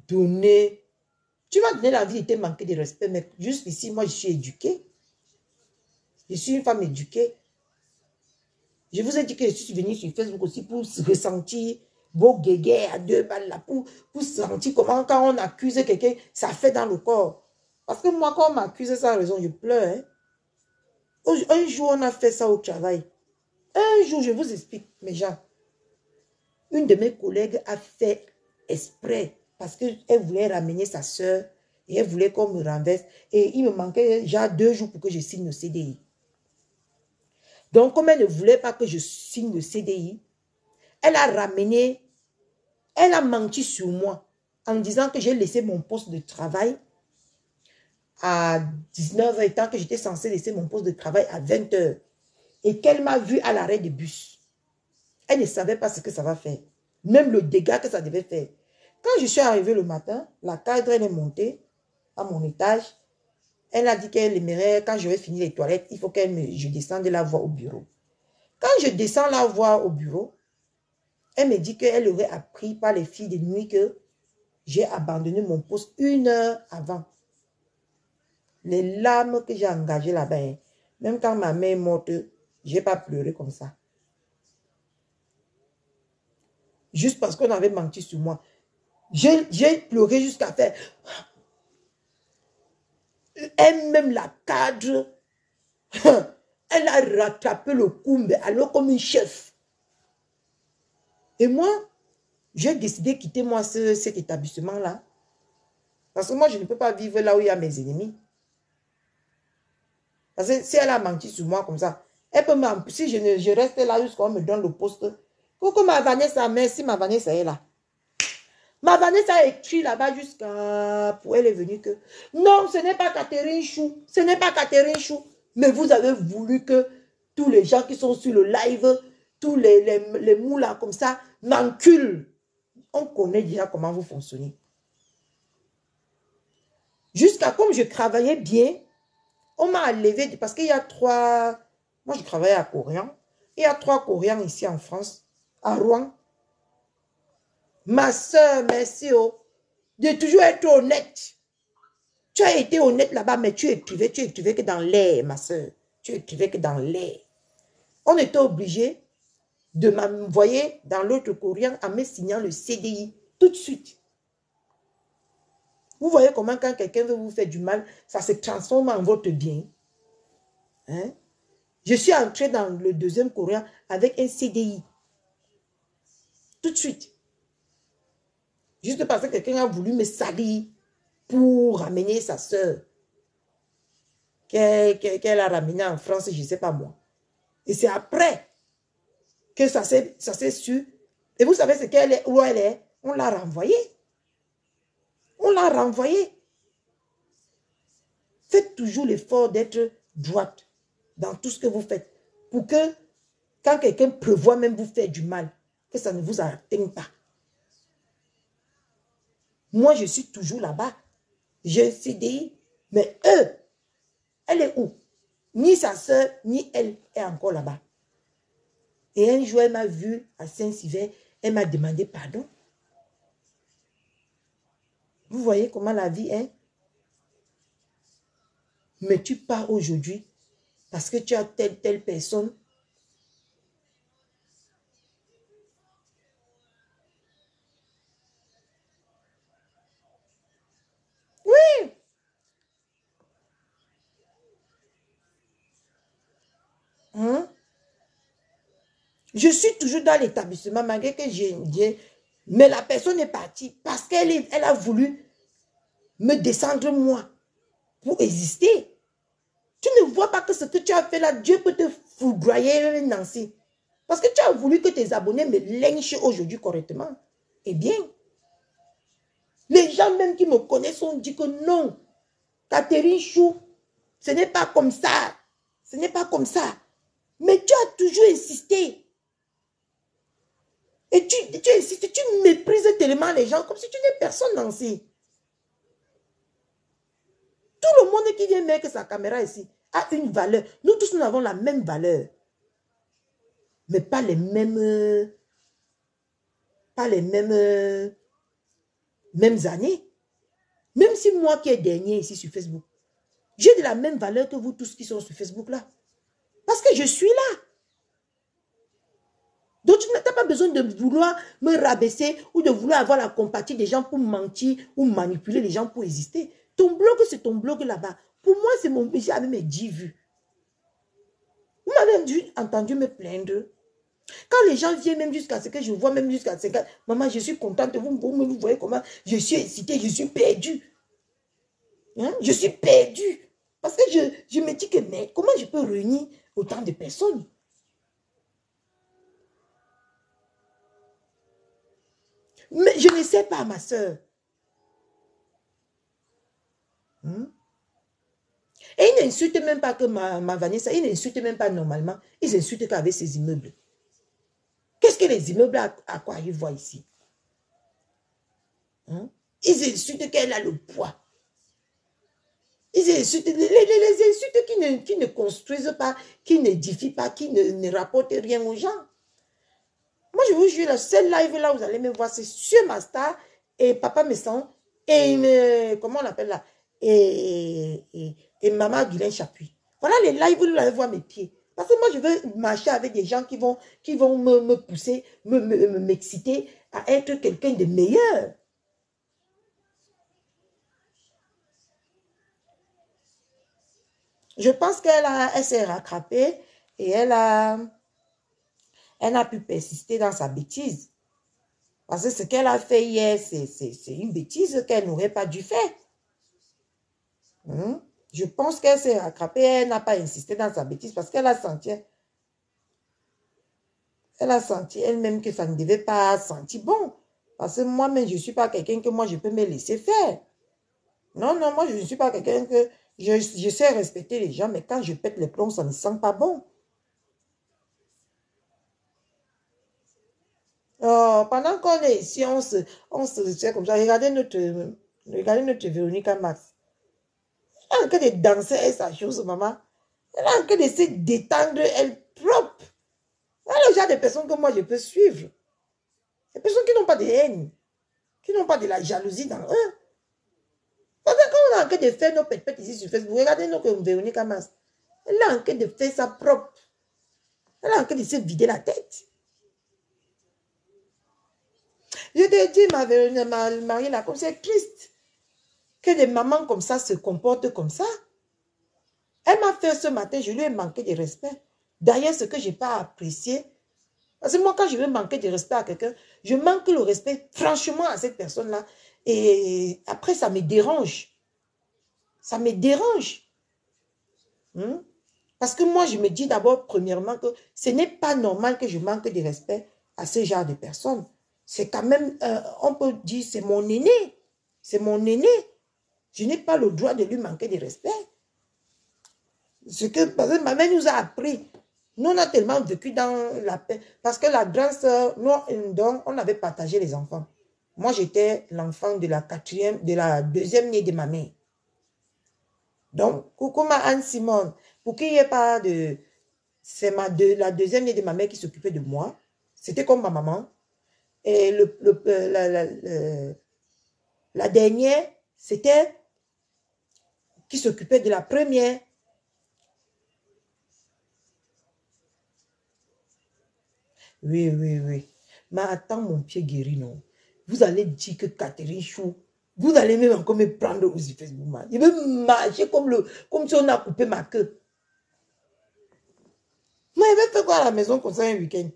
Speaker 2: donné... Tu m'as donné la vie de te manquer de respect, mais jusqu'ici, moi, je suis éduquée. Je suis une femme éduquée. Je vous ai dit que je suis venue sur Facebook aussi pour ressentir vos guégués à 2 balles là, pour sentir comment quand on accuse quelqu'un, ça fait dans le corps. Parce que moi, quand on m'accuse sans raison, je pleure. Hein. Un jour, on a fait ça au travail. Un jour, je vous explique, mes gens. Une de mes collègues a fait exprès parce qu'elle voulait ramener sa soeur et elle voulait qu'on me renverse. Et il me manquait déjà 2 jours pour que je signe le CDI. Donc, comme elle ne voulait pas que je signe le CDI, elle a ramené, elle a menti sur moi en disant que j'ai laissé mon poste de travail à 19 h, tant que j'étais censée laisser mon poste de travail à 20 h. Et qu'elle m'a vu à l'arrêt de bus. Elle ne savait pas ce que ça va faire. Même le dégât que ça devait faire. Quand je suis arrivée le matin, la cadre, elle est montée à mon étage. Elle a dit qu'elle aimerait, quand je vais finir les toilettes, il faut que je descende la voir au bureau. Quand je descends la voir au bureau, elle me dit qu'elle aurait appris par les filles de nuit que j'ai abandonné mon poste 1 heure avant. Les larmes que j'ai engagées là-bas, hein, même quand ma mère est morte, je n'ai pas pleuré comme ça. Juste parce qu'on avait menti sur moi. J'ai pleuré jusqu'à faire... Elle-même, la cadre, elle a rattrapé le coup, alors comme une chef. Et moi, j'ai décidé de quitter moi cet établissement-là. Parce que moi, je ne peux pas vivre là où il y a mes ennemis. Parce que si elle a menti sur moi comme ça, elle peut si je reste là jusqu'à ce qu'on me donne le poste. Pourquoi ma Vanessa, merci ma Vanessa est là. Ma Vanessa a écrit là-bas jusqu'à... Elle est venue que... Non, ce n'est pas Catherine Chou. Ce n'est pas Catherine Chou. Mais vous avez voulu que tous les gens qui sont sur le live, tous les moulas comme ça, m'enculent. On connaît déjà comment vous fonctionnez. Jusqu'à comme je travaillais bien, on m'a enlevé... Parce qu'il y a 3... Moi, je travaillais à Corian. Il y a 3 Corians ici en France, à Rouen. Ma soeur, merci, oh, de toujours être honnête. Tu as été honnête là-bas, mais tu écrivais que dans l'air, ma soeur. Tu écrivais que dans l'air. On était obligé de m'envoyer dans l'autre courrier en me signant le CDI tout de suite. Vous voyez comment quand quelqu'un veut vous faire du mal, ça se transforme en votre bien. Hein? Je suis entrée dans le 2e courrier avec un CDI. Tout de suite. Juste parce que quelqu'un a voulu me salir pour ramener sa soeur. Qu'elle a ramenée en France, je ne sais pas moi. Et c'est après que ça s'est su. Et vous savez où elle est? On l'a renvoyée. On l'a renvoyée. Faites toujours l'effort d'être droite dans tout ce que vous faites. Pour que, quand quelqu'un prévoit même vous faire du mal, que ça ne vous atteigne pas. Moi, je suis toujours là-bas. J'ai un CDI. Mais eux, elle est où? Ni sa soeur, ni elle est encore là-bas. Et un jour, elle m'a vu à Saint-Sylvain. Elle m'a demandé pardon. Vous voyez comment la vie est? Mais tu pars aujourd'hui parce que tu as telle personne. Oui. Hein? Je suis toujours dans l'établissement malgré que j'ai... Mais la personne est partie parce qu'elle a voulu me descendre moi pour exister. Tu ne vois pas que ce que tu as fait là, Dieu peut te foudroyer, Nancy. Parce que tu as voulu que tes abonnés me lynchent aujourd'hui correctement. Eh bien, les gens même qui me connaissent ont dit que non, Catherine Chou, ce n'est pas comme ça. Ce n'est pas comme ça. Mais tu as toujours insisté. Et tu insistes, tu méprises tellement les gens comme si tu n'es personne, Nancy. Tout le monde qui vient mettre sa caméra ici a une valeur. Nous tous, nous avons la même valeur. mais pas les mêmes années. Même si moi qui est dernier ici sur Facebook, j'ai de la même valeur que vous tous qui sont sur Facebook là. Parce que je suis là. Donc tu n'as pas besoin de vouloir me rabaisser ou de vouloir avoir la compatie des gens pour mentir ou manipuler les gens pour exister. Ton blog, c'est ton blog là-bas. Pour moi, c'est mon... J'avais mes 10 vues. Vous m'avez entendu me plaindre. Quand les gens viennent même jusqu'à ce que je vois, même jusqu'à ce que... Maman, je suis contente. Vous voyez comment je suis excitée, je suis perdue. Hein? Je suis perdue. Parce que je me dis que, mais comment je peux réunir autant de personnes? Mais je ne sais pas, ma soeur. Et ils n'insultent même pas que ma Vanessa, ils n'insultent même pas normalement. Ils insultent qu'avec ces immeubles. Qu'est-ce que les immeubles à quoi ils voient ici? Hein? Ils insultent qu'elle a le poids. Ils insultent, les insultes qui ne construisent pas, qui n'édifient pas, qui ne rapportent rien aux gens. Moi, je vous jure, le seul live là, vous allez me voir, c'est sur ma star et Papa Messon et comment on appelle là et Maman Guylaine Chapuis. Voilà les lives où vous allez voir mes pieds. Parce que moi, je veux marcher avec des gens qui vont me pousser, m'exciter à être quelqu'un de meilleur. Je pense qu'elle s'est rattrapée et elle n'a pu persister dans sa bêtise. Parce que ce qu'elle a fait hier, c'est une bêtise qu'elle n'aurait pas dû faire. Je pense qu'elle s'est rattrapée, elle n'a pas insisté dans sa bêtise parce qu'elle a senti elle-même que ça ne devait pas sentir bon. Parce que moi-même, je ne suis pas quelqu'un que moi, je peux me laisser faire. Non, non, moi, je ne suis pas quelqu'un que... Je sais respecter les gens, mais quand je pète les plombs, ça ne sent pas bon. Oh, pendant qu'on est ici, on se fait comme ça. Regardez notre Véronique Max. Elle a en train de danser et sa chose, maman. Elle a en train de se détendre, elle propre. Elle est le genre de personnes que moi, je peux suivre. Des personnes qui n'ont pas de haine, qui n'ont pas de la jalousie dans eux. Parce que quand on a en train de faire nos pètes ici sur Facebook, regardez notre Véronique Max. Elle a en train de faire ça propre. Elle a en train de se vider la tête. Je te dis, ma Marie, là, comme c'est triste que des mamans comme ça se comportent comme ça. Elle m'a fait ce matin, je lui ai manqué de respect. D'ailleurs, ce que je n'ai pas apprécié, parce que moi, quand je veux manquer de respect à quelqu'un, je manque le respect franchement à cette personne-là. Et après, ça me dérange. Ça me dérange. Parce que moi, je me dis d'abord, premièrement, que ce n'est pas normal que je manque de respect à ce genre de personnes. C'est quand même, on peut dire, c'est mon aîné. C'est mon aîné. Je n'ai pas le droit de lui manquer de respect. Parce que ma mère nous a appris. Nous, on a tellement vécu dans la paix. Parce que la grande sœur, nous, on avait partagé les enfants. Moi, j'étais l'enfant de la deuxième née de ma mère. Donc, coucou ma Anne-Simone. Pour qu'il n'y ait pas de... C'est la deuxième née de ma mère qui s'occupait de moi. C'était comme ma maman. Et la dernière, c'était qui s'occupait de la première. Oui, oui, oui. Mais attends, mon pied guéri, non. Vous allez dire que Catherine Chou, vous allez même encore me prendre au Facebook. Man. Il veut marcher comme si on a coupé ma queue. Moi, il veut faire quoi à la maison comme ça un week-end?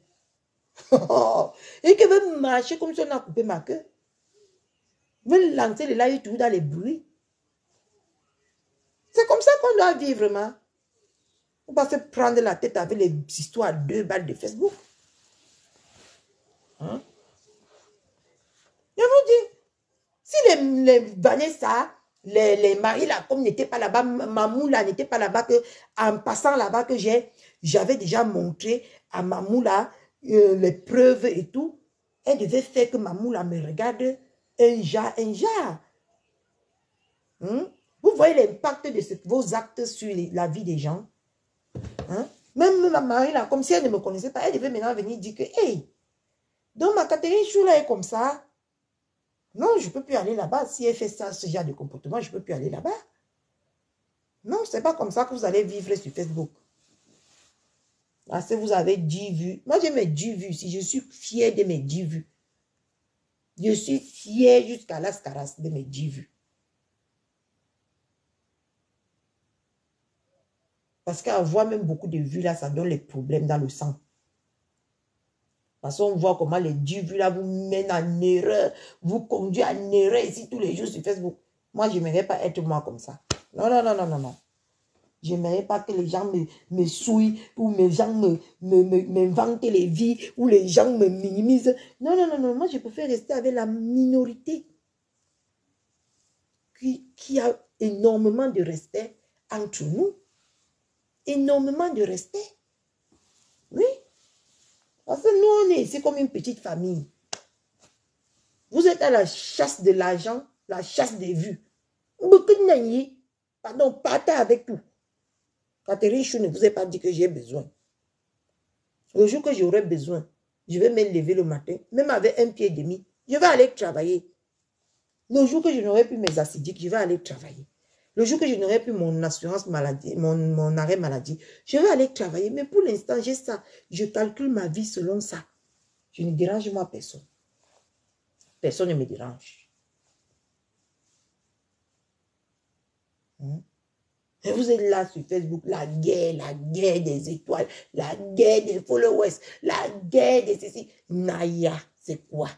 Speaker 2: Et qu'il veut marcher comme si on a coupé ma queue. Il veut lancer les lives tout dans les bruits. C'est comme ça qu'on doit vivre, man. On va se prendre la tête avec les histoires à 2 balles de Facebook. Hein? Je vous dis, si les Vanessa, les maris là, comme n'étaient pas là-bas, Mamou là n'était pas là-bas, en passant là-bas que j'avais déjà montré à Mamou là les preuves et tout, elle devait faire que Mamou là me regarde un jar. Vous voyez l'impact de vos actes sur la vie des gens. Hein? Même ma mari, là, comme si elle ne me connaissait pas, elle devait maintenant venir dire que, hey, donc ma Catherine Chou, là, est comme ça. Non, je ne peux plus aller là-bas. Si elle fait ça, ce genre de comportement, je ne peux plus aller là-bas. Non, ce n'est pas comme ça que vous allez vivre sur Facebook. Parce que vous avez 10 vues. Moi, j'ai mes 10 vues. Si je suis fière de mes 10 vues. Je suis fière jusqu'à l'ascaras de mes 10 vues. Parce qu'avoir même beaucoup de vues, là, ça donne les problèmes dans le sang. Parce qu'on voit comment les 10 vues, là, vous mènent en erreur. Vous conduisent en erreur ici tous les jours sur Facebook. Moi, je n'aimerais pas être moi comme ça. Non, non, non, non, non, non. Je n'aimerais pas que les gens me souillent ou les gens m'inventent les vies ou les gens me minimisent. Non, non, non, non. Moi, je préfère rester avec la minorité qui a énormément de respect entre nous. Énormément de respect. Oui. Parce que nous, on est ici comme une petite famille. Vous êtes à la chasse de l'argent, la chasse des vues. Pardon, partez avec tout. Catherine Chou ne vous a pas dit que j'ai besoin. Le jour que j'aurai besoin, je vais me lever le matin, même avec un pied et demi, je vais aller travailler. Le jour que je n'aurai plus mes acidiques, je vais aller travailler. Le jour que je n'aurai plus mon assurance maladie, mon arrêt maladie, je vais aller travailler. Mais pour l'instant, j'ai ça. Je calcule ma vie selon ça. Je ne dérange moi personne. Personne ne me dérange. Et vous êtes là sur Facebook, la guerre des étoiles, la guerre des followers, la guerre des ceci. Naya, c'est quoi?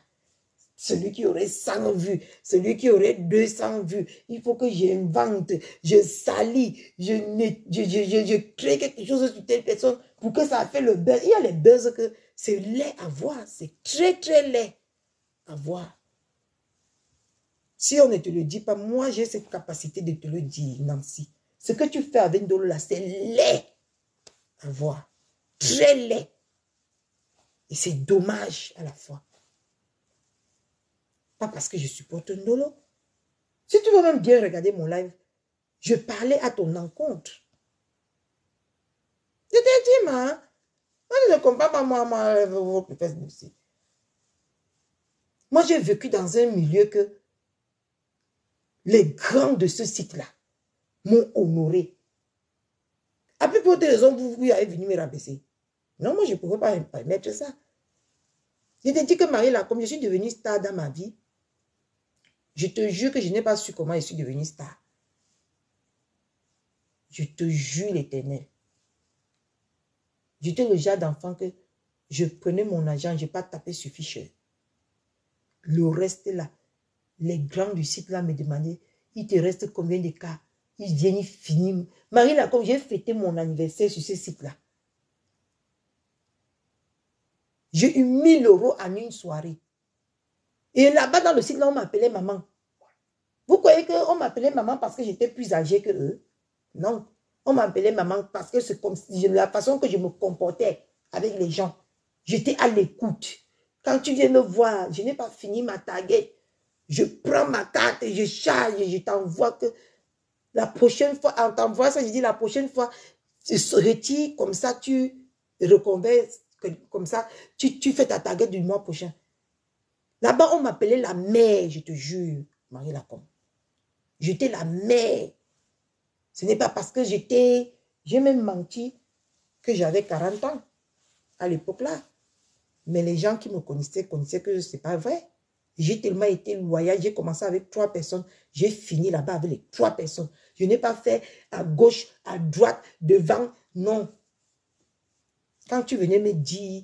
Speaker 2: Celui qui aurait 100 vues, celui qui aurait 200 vues, il faut que j'invente, je salis, je crée quelque chose sur telle personne pour que ça fasse le buzz. Il y a les buzz que c'est laid à voir, c'est très très laid à voir. Si on ne te le dit pas, moi j'ai cette capacité de te le dire, Nancy. Ce que tu fais avec Ndolo là, c'est laid à voir, très laid. Et c'est dommage à la fois. Pas parce que je supporte Ndolo. Si tu veux même bien regarder mon live, je parlais à ton encontre. Je t'ai dit, moi je ne comprends pas moi, votre Facebook. Moi, j'ai vécu dans un milieu que les grands de ce site-là m'ont honoré. À plus forte raison, vous avez venu me rabaisser. Non, moi, je ne pouvais pas permettre ça. Je t'ai dit que Marie, là, comme je suis devenue star dans ma vie, je te jure que je n'ai pas su comment je suis devenue star. Je te jure l'Éternel. J'étais le genre d'enfant que je prenais mon argent, je n'ai pas tapé sur fichier. Le reste là, les grands du site là me demandaient, il te reste combien de cas? Ils viennent, ils finissent. Marie, là, comme j'ai fêté mon anniversaire sur ce site-là, j'ai eu 1000 € en une soirée. Et là-bas, dans le site, là, on m'appelait maman. Vous croyez qu'on m'appelait maman parce que j'étais plus âgée que eux? Non. On m'appelait maman parce que c'est comme la façon que je me comportais avec les gens. J'étais à l'écoute. Quand tu viens me voir, je n'ai pas fini ma target. Je prends ma carte et je charge et je t'envoie que la prochaine fois, on t'envoie ça, je dis la prochaine fois, tu se retires, comme ça tu reconverses, comme ça tu fais ta target du mois prochain. Là-bas, on m'appelait la mère, je te jure, Marie Lacombe. J'étais la mère. Ce n'est pas parce que j'ai même menti que j'avais 40 ans à l'époque-là. Mais les gens qui me connaissaient que ce n'est pas vrai. J'ai tellement été loyal, j'ai commencé avec 3 personnes, j'ai fini là-bas avec les 3 personnes. Je n'ai pas fait à gauche, à droite, devant, non. Quand tu venais me dire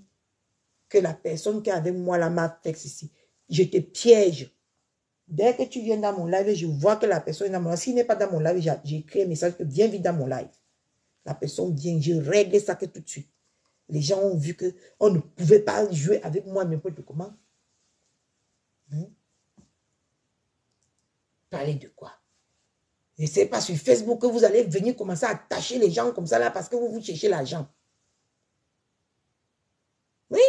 Speaker 2: que la personne qui est avec moi là m'a fait ici, je te piège. Dès que tu viens dans mon live, je vois que la personne est dans mon live. S'il n'est pas dans mon live, j'ai écrit un message que viens vite dans mon live. La personne vient, je règle ça que tout de suite. Les gens ont vu qu'on ne pouvait pas jouer avec moi n'importe comment. Parler de quoi? Et c'est pas sur Facebook que vous allez venir commencer à attacher les gens comme ça là parce que vous cherchez l'argent. Oui.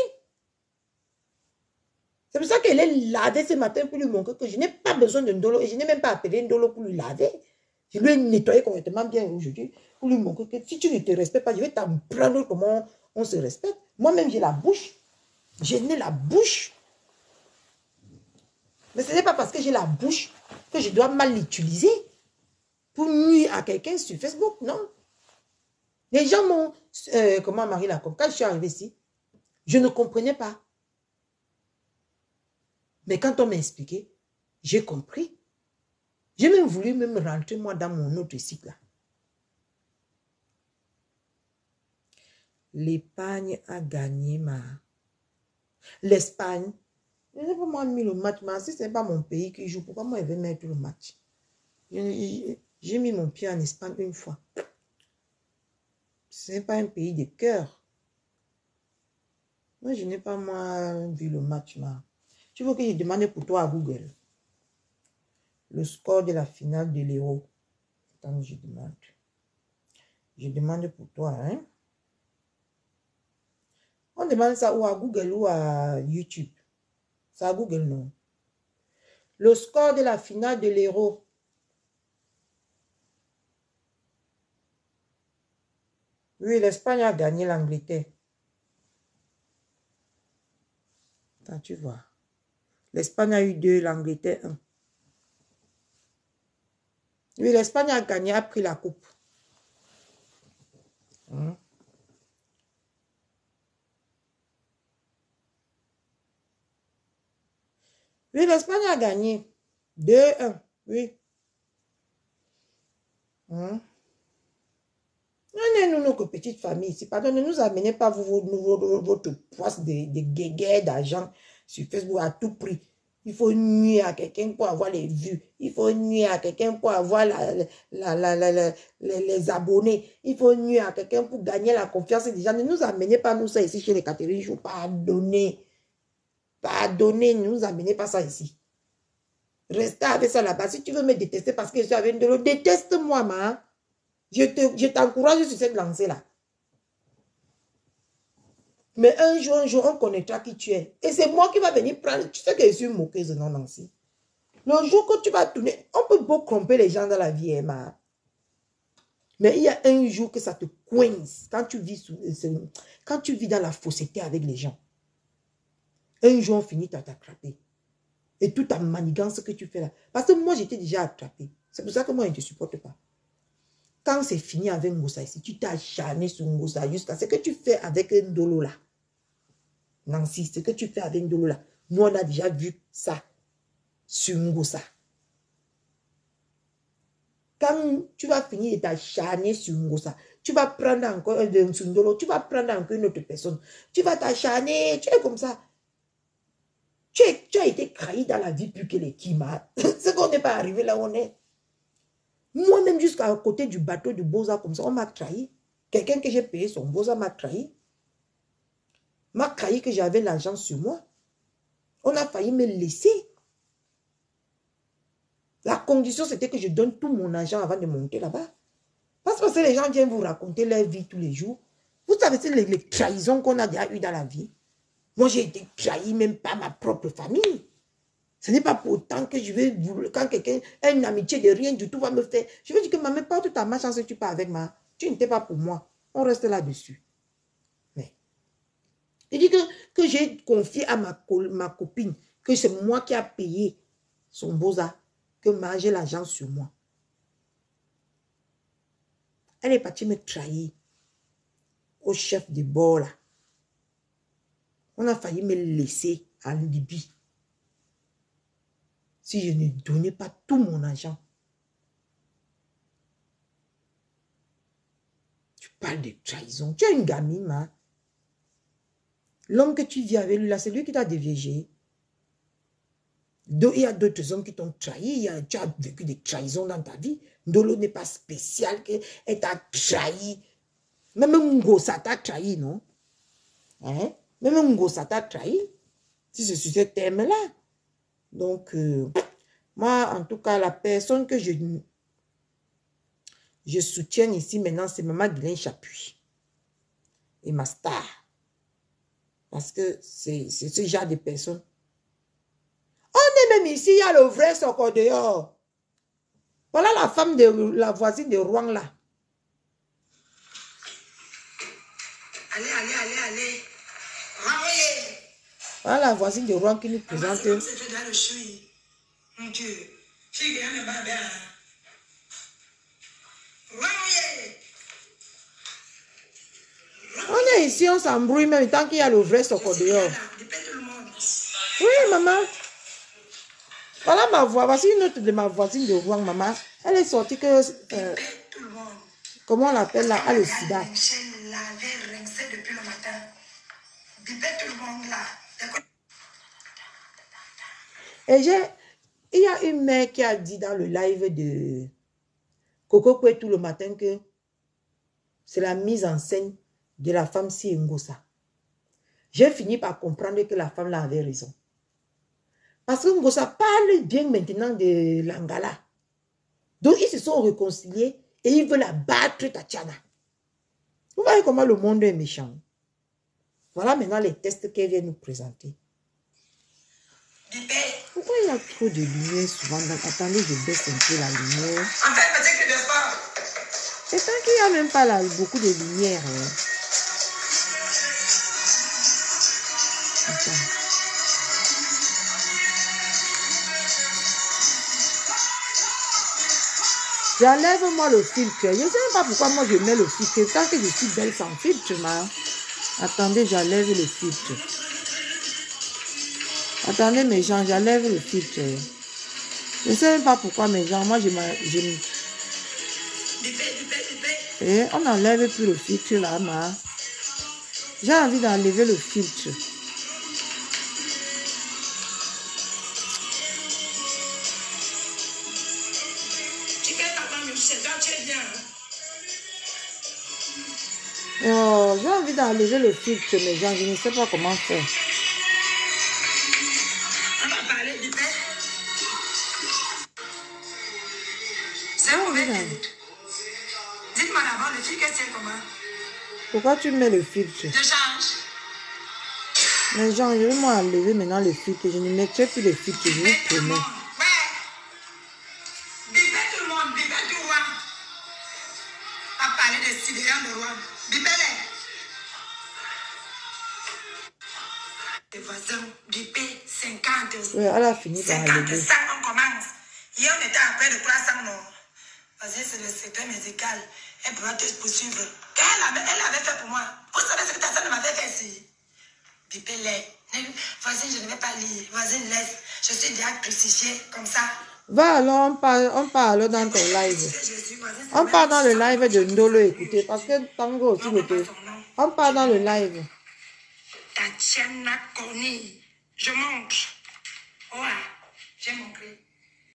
Speaker 2: C'est pour ça qu'elle est lavée ce matin pour lui montrer que je n'ai pas besoin de Ndolo et je n'ai même pas appelé Ndolo pour lui laver. Je lui ai nettoyé correctement bien aujourd'hui pour lui montrer que si tu ne te respectes pas, je vais t'apprendre comment on se respecte. Moi-même, j'ai la bouche. Je n'ai la bouche. Mais ce n'est pas parce que j'ai la bouche que je dois mal l'utiliser pour nuire à quelqu'un sur Facebook, non. Les gens m'ont... comment Marie Lacombe, quand je suis arrivée ici, je ne comprenais pas. Mais quand on m'a expliqué, j'ai compris. J'ai même voulu me rentrer, moi, dans mon autre cycle. L'Espagne a gagné, l'Espagne, je n'ai pas moi mis le match, mais si ce n'est pas mon pays qui joue, pourquoi moi, je vais mettre le match? J'ai mis mon pied en Espagne une fois. Ce n'est pas un pays de cœur. Moi, je n'ai pas, moi, vu le match, ma. Tu veux que je demande pour toi à Google le score de la finale de l'Euro? Attends, je demande. Je demande pour toi, hein? On demande ça ou à Google ou à YouTube. C'est à Google, non? Le score de la finale de l'Euro. Oui, l'Espagne a gagné l'Angleterre. Attends, tu vois. L'Espagne a eu 2, l'Angleterre 1. Oui, l'Espagne a gagné, a pris la coupe. Oui, l'Espagne a gagné. 2-1. Oui. Non, notre petite famille ici. Pardon, ne nous amenez pas votre poisse de guéguerre d'argent sur Facebook à tout prix. Il faut nuire à quelqu'un pour avoir les vues. Il faut nuire à quelqu'un pour avoir les abonnés. Il faut nuire à quelqu'un pour gagner la confiance des gens. Ne nous amenez pas nous ça ici chez les Catherine. Je ne pardonner. Pardonnez, ne nous amenez pas ça ici. Restez avec ça là-bas. Si tu veux me détester parce que je suis avec de l'eau, déteste-moi, ma. Je t'encourage sur cette lancée-là. Mais un jour, on connaîtra qui tu es. Et c'est moi qui va venir prendre. Tu sais que je suis moqueuse, non, Nancy? Le jour que tu vas tourner, on peut beaucoup tromper les gens dans la vie, Emma. Mais il y a un jour que ça te coince. Quand tu vis dans la fausseté avec les gens. Un jour, on finit à t'attraper. Et toute ta manigance que tu fais là. Parce que moi, j'étais déjà attrapée. C'est pour ça que moi, je ne te supporte pas. Quand c'est fini avec Ngosa ici, tu t'es acharné sur Ngosa jusqu'à ce que tu fais avec Ndolo là. Nancy, ce que tu fais avec Ndolo là. Nous, on a déjà vu ça sur Ngosa. Quand tu vas finir de t'acharner sur Ngosa, tu vas prendre encore sur Ndolo, tu vas prendre encore une autre personne. Tu vas t'acharner, tu es comme ça. Tu as été trahi dans la vie plus que les Kima. C'est qu'on n'est pas arrivé là où on est. Moi-même, jusqu'à côté du bateau de Boza, comme ça, on m'a trahi. Quelqu'un que j'ai payé son Boza m'a trahi. M'a trahi que j'avais l'argent sur moi. On a failli me laisser. La condition, c'était que je donne tout mon argent avant de monter là-bas. Parce que les gens viennent vous raconter leur vie tous les jours. Vous savez, c'est les trahisons qu'on a déjà eues dans la vie. Moi, j'ai été trahi même par ma propre famille. Ce n'est pas pour autant que je vais, quand quelqu'un a une amitié de rien du tout va me faire. Je veux dire que maman, porte ta malchance que tu pars avec moi. Tu n'étais pas pour moi. On reste là-dessus. Mais, je dis que j'ai confié à ma copine que c'est moi qui a payé son Boza, que j'ai l'argent sur moi. Elle est partie me trahir au chef de bord là. On a failli me laisser en Libye. Si je ne donnais pas tout mon argent. Tu parles de trahison. Tu es une gamine, hein? L'homme que tu vis avec lui, là, c'est lui qui t'a déviégé. Il y a d'autres hommes qui t'ont trahi. Tu as vécu des trahisons dans ta vie. Ndolo n'est pas spécial, qu'elle t'a trahi. Même Ngosa t'a trahi, non? Hein? Même Ngosa t'a trahi. Si c'est sur ce thème-là. Donc, moi, en tout cas, la personne que je soutiens ici maintenant, c'est Maman Guylaine Chapuis. Et ma star. Parce que c'est ce genre de personne. On est même ici, il y a le vrai Soko dehors. Voilà la femme de la voisine de Rouen là.
Speaker 1: Allez.
Speaker 2: Voilà la voisine de Rouen qui nous présente.
Speaker 1: Mon Dieu.
Speaker 2: On est ici, on s'embrouille même tant qu'il y a le vrai soco dehors. Oui, maman. Voilà ma voix. Voici une autre de ma voisine de Rouen, maman. Elle est sortie que... comment on l'appelle là? Le sida. Et il y a une mère qui a dit dans le live de Coco Koué tout le matin que c'est la mise en scène de la femme si Ngosa. J'ai fini par comprendre que la femme là avait raison. Parce que Ngosa parle bien maintenant de Lingala. Donc ils se sont réconciliés et ils veulent la battre Tatiana. Vous voyez comment le monde est méchant. Voilà maintenant les tests qu'elle vient nous présenter. Pourquoi il y a trop de lumière souvent? Attendez, je baisse un peu la lumière. Et tant qu'il n'y a même pas là, beaucoup de lumière. Hein. Attends. J'enlève-moi le filtre. Je ne sais pas pourquoi moi je mets le filtre. Tant que je suis belle sans filtre, attendez, j'enlève le filtre. Attendez mes gens, j'enlève le filtre. Je ne sais même pas pourquoi mes gens, moi Et on n'enlève plus le filtre là, j'ai envie d'enlever le filtre. Oh, j'ai envie d'enlever le filtre, mes gens, je ne sais pas comment faire.
Speaker 1: Dites-moi d'abord le filtre, c'est comment?
Speaker 2: Pourquoi tu mets le filtre?
Speaker 1: Je change.
Speaker 2: Mais Jean, je vais moi enlever maintenant le filtre. Je ne mettrai plus le filtre, je vous promets.
Speaker 1: Ouais. Bipez tout le monde, bipez tout Rouen. À parler des sidérants de Rouen. Bipez-les. Les voisins, bipez 50.
Speaker 2: Oui, elle a fini par enlever.
Speaker 1: 50, on commence. Hier, on était à près de 300 non. Parce que c'est le secteur médical. Elle pourra te poursuivre. Elle avait fait pour moi. Vous savez ce que ta soeur m'avait fait ici? Bipez-les. Voisine, je ne vais pas lire. Voisine, laisse. Je suis déjà crucifiée comme ça.
Speaker 2: Va alors, on part alors dans ton live. On part dans le live de Ndolo, écoutez. Parce que Tango aussi, on part dans le live.
Speaker 1: Tatiana Koni. Je montre. Ouais, j'ai montré.